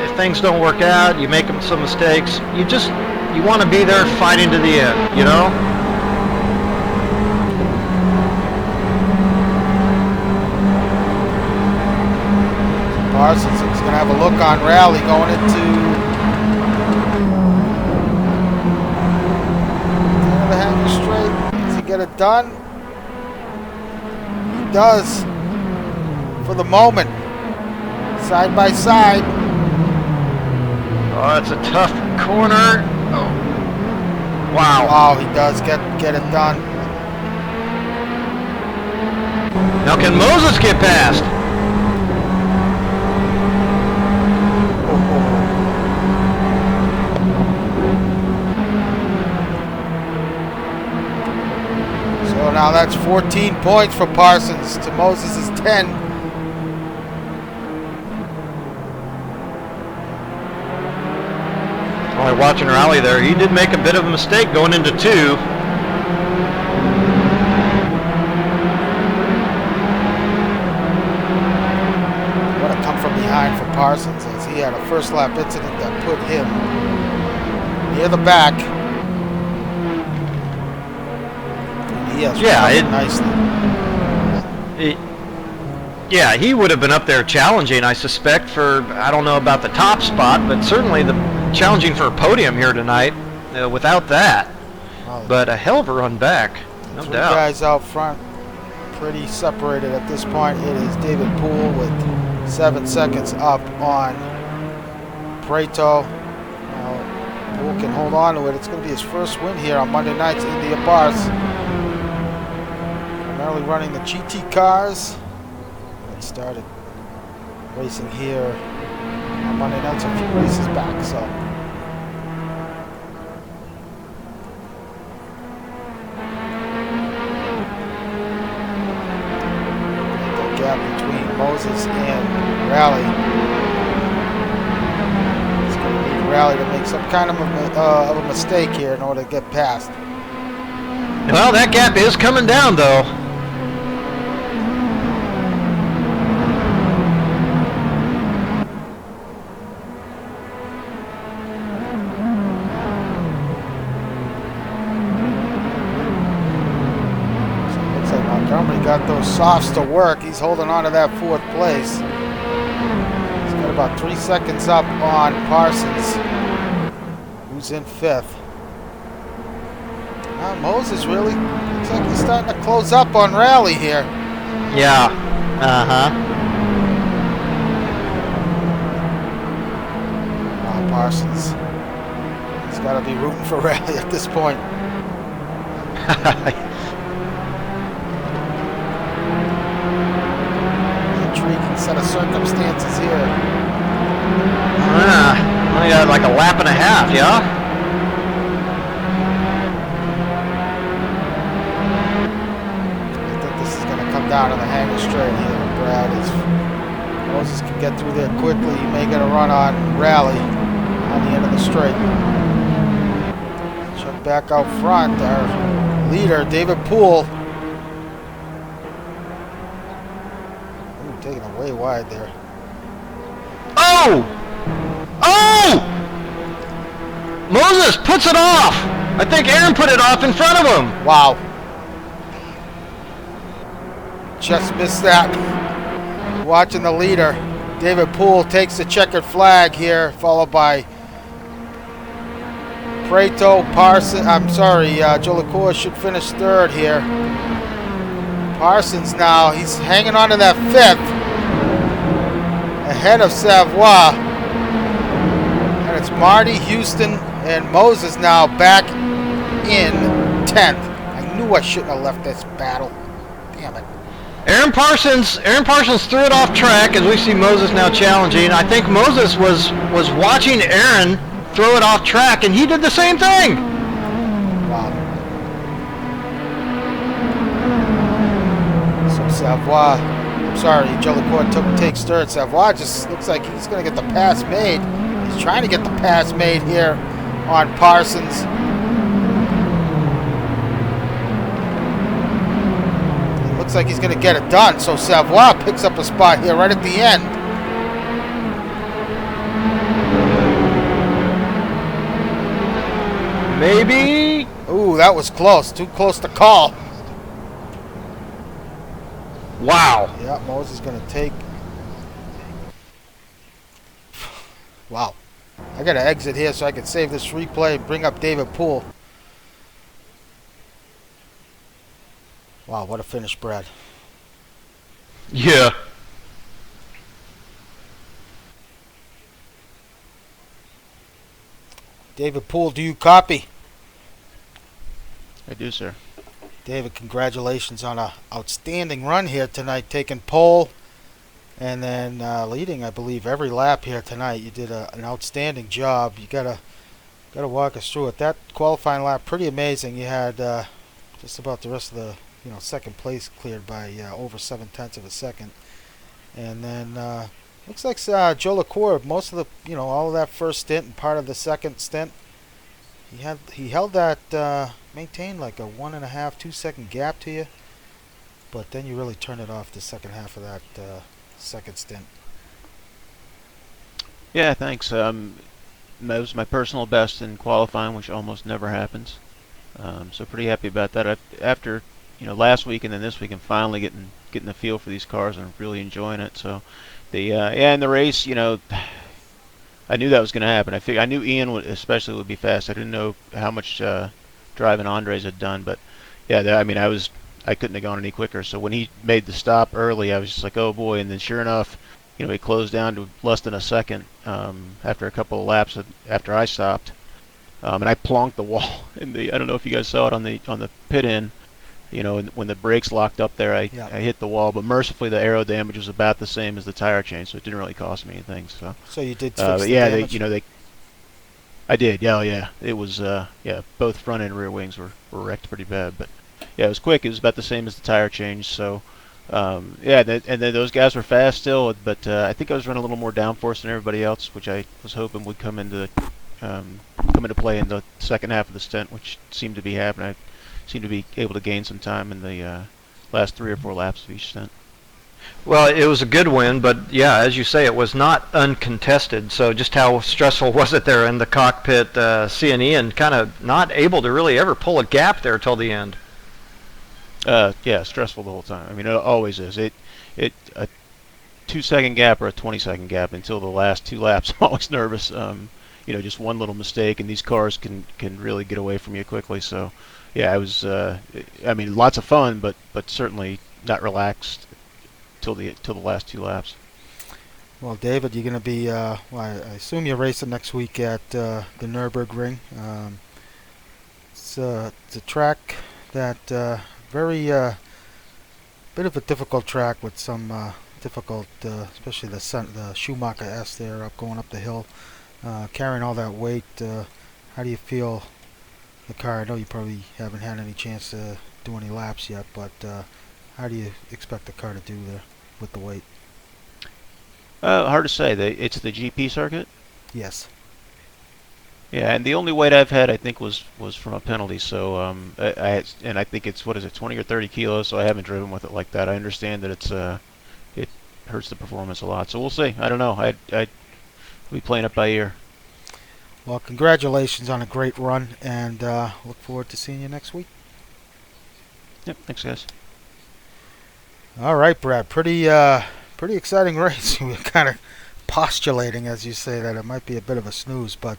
If things don't work out, you make some mistakes, you want to be there fighting to the end, you know? Parsons is going to have a look on Rally going into the hanging straight. Does he get it done? He does for the moment. Side by side. Oh, that's a tough corner. Oh. Wow. Wow, he does get it done. Now can Moses get past? So now that's 14 points for Parsons to Moses' 10. Only watching Rally there, he did make a bit of a mistake going into 2. behind for Parsons as he had a first lap incident that put him near the back. And he has recovered nicely. Yeah, he would have been up there challenging, I suspect, for, I don't know about the top spot, but certainly challenging for a podium here tonight without that. Well, but a hell of a run back, no three doubt. guys out front, pretty separated at this point. It is David Poel with 7 seconds up on Prieto. Poel can hold on to it. It's going to be his first win here on Monday nights in the Abarth. Primarily running the GT cars. It started racing here on Monday nights, a few races back. So the gap between Moses and Rally. It's going to need Rally to make some kind of a mistake here in order to get past. Well, that gap is coming down, though. Got those softs to work. He's holding on to that 4th place. He's got about 3 seconds up on Parsons, who's in 5th. Moses really looks like he's starting to close up on Rally here. Yeah. Parsons. He's got to be rooting for Rally at this point. Intriguing set of circumstances here. Only got like a lap and a half, yeah? I think this is going to come down to the hanger straight here, Brad. Moses can get through there quickly. He may get a run on Rally on the end of the straight. Check back out front. Our leader, David Poel. Taking it way wide there. Oh! Oh! Moses puts it off! I think Aaron put it off in front of him. Wow. Just missed that. Watching the leader. David Poel takes the checkered flag here, followed by Prieto, Parsons. Joe LaCour should finish 3rd here. Parsons now, he's hanging on to that 5th. Ahead of Savoie. And it's Marty, Houston, and Moses now back in 10th. I knew I shouldn't have left this battle. Damn it. Aaron Parsons threw it off track as we see Moses now challenging. I think Moses was watching Aaron throw it off track, and he did the same thing. Wow. So Savoie, Joe LaCour takes 3rd. Savoie just looks like he's going to get the pass made. He's trying to get the pass made here on Parsons. It looks like he's going to get it done. So Savoie picks up a spot here right at the end. Maybe. Ooh, that was close. Too close to call. Wow. Yeah, Moses is going to take. Wow. I got to exit here so I can save this replay and bring up David Poel. Wow, what a finish, Brad. Yeah. David Poel, do you copy? I do, sir. David, congratulations on an outstanding run here tonight, taking pole and then leading, I believe, every lap here tonight. You did an outstanding job. You gotta walk us through it. That qualifying lap, pretty amazing. You had just about the rest of the second place cleared by over 7/10 of a second, and then looks like Joe LaCour, most of the all of that first stint and part of the second stint, he held that. Maintained like a 1.5, 2 second gap to you, but then you really turn it off the second half of that second stint. Yeah, thanks. That was my personal best in qualifying, which almost never happens. So pretty happy about that. After last week and then this week, I'm finally getting the feel for these cars and really enjoying it. So yeah, in the race, I knew that was going to happen. I knew Ian would, especially would be fast. I didn't know how much driving Andres had done, but yeah, I mean, I couldn't have gone any quicker. So when he made the stop early, I was just like, oh boy. And then sure enough, he closed down to less than a second after a couple of laps after I stopped, and I plonked the wall. I don't know if you guys saw it on the pit in. When the brakes locked up there, Yeah. I hit the wall, but mercifully the aero damage was about the same as the tire change, so it didn't really cost me anything. So, So you did fix but the yeah, damage? I did. Yeah, oh, yeah, it was yeah, both front and rear wings were wrecked pretty bad, but yeah, it was quick. It was about the same as the tire change. So, yeah, and then those guys were fast still, but I think I was running a little more downforce than everybody else, which I was hoping would come into play in the second half of the stint, which seemed to be happening. I seemed to be able to gain some time in the last 3 or 4 laps of each stint. Well, it was a good win, but yeah, as you say, it was not uncontested. So just how stressful was it there in the cockpit, seeing Ian kind of not able to really ever pull a gap there till the end? Yeah, stressful the whole time. I mean, it always is. It a 2 second gap or a 20 second gap until the last 2 laps. I'm always nervous. Just one little mistake, and these cars can really get away from you quickly. So, yeah, I was. I mean, lots of fun, but certainly not relaxed till the last 2 laps. Well, David, you're going to be, I assume you're racing next week at the Nürburgring. It's a track that bit of a difficult track with some difficult, especially the Schumacher S there going up the hill, carrying all that weight. How do you feel the car? I know you probably haven't had any chance to do any laps yet, but how do you expect the car to do there with the weight? Hard to say. It's the GP circuit. Yes. Yeah, and the only weight I've had, I think, was from a penalty. So and I think it's, what is it, 20 or 30 kilos. So I haven't driven with it like that. I understand that it hurts the performance a lot. So we'll see. I don't know. I'll be playing it by ear. Well, congratulations on a great run, and look forward to seeing you next week. Yep. Thanks, guys. All right, Brad. Pretty exciting race. We were kind of postulating, as you say, that it might be a bit of a snooze, but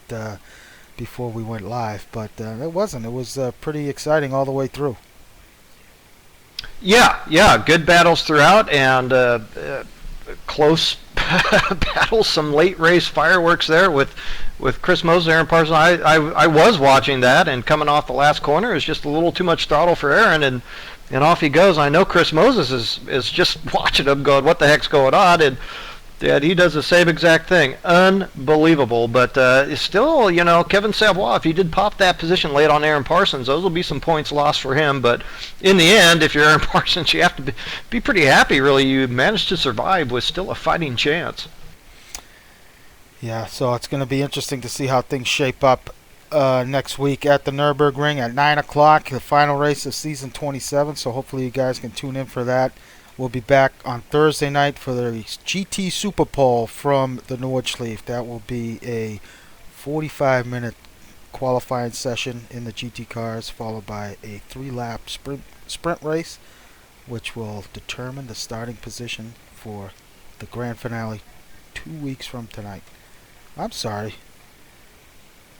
before we went live, but it wasn't. It was pretty exciting all the way through. Yeah, good battles throughout, and close battles. Some late race fireworks there with Chris Moser and Parsons. I was watching that, and coming off the last corner is just a little too much throttle for Aaron, and off he goes. I know Chris Moses is just watching him going, what the heck's going on? And he does the same exact thing. Unbelievable. But still, Kevin Savoie, if he did pop that position late on Aaron Parsons, those will be some points lost for him. But in the end, if you're Aaron Parsons, you have to be pretty happy, really. You managed to survive with still a fighting chance. Yeah, so it's going to be interesting to see how things shape up next week at the Nürburgring at 9 o'clock, the final race of season 27. So hopefully you guys can tune in for that. We'll be back on Thursday night for the GT Super Poel from the Nordschleife. That will be a 45-minute qualifying session in the GT cars, followed by a 3-lap sprint race, which will determine the starting position for the grand finale 2 weeks from tonight. I'm sorry.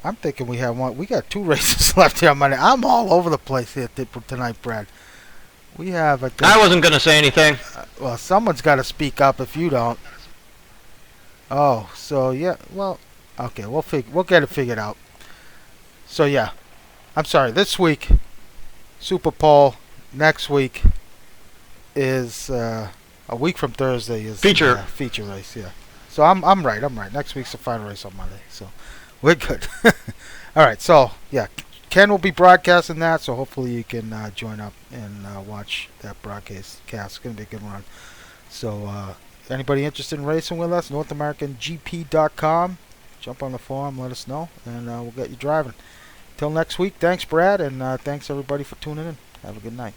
I'm thinking we have one. We got 2 races left here on Monday. I'm all over the place here tonight, Brad. We have I wasn't going to say anything. Well, someone's got to speak up if you don't. Oh, so yeah. Well, okay. We'll get it figured out. So yeah, I'm sorry. This week, Super Bowl. Next week is a week from Thursday is feature race. Yeah. So I'm right. Next week's the final race on Monday. So we're good. All right. So yeah. Ken will be broadcasting that, so hopefully you can join up and watch that broadcast. It's going to be a good one. So anybody interested in racing with us, NorthAmericanGP.com. Jump on the forum, let us know, and we'll get you driving. Till next week, thanks, Brad, and thanks, everybody, for tuning in. Have a good night.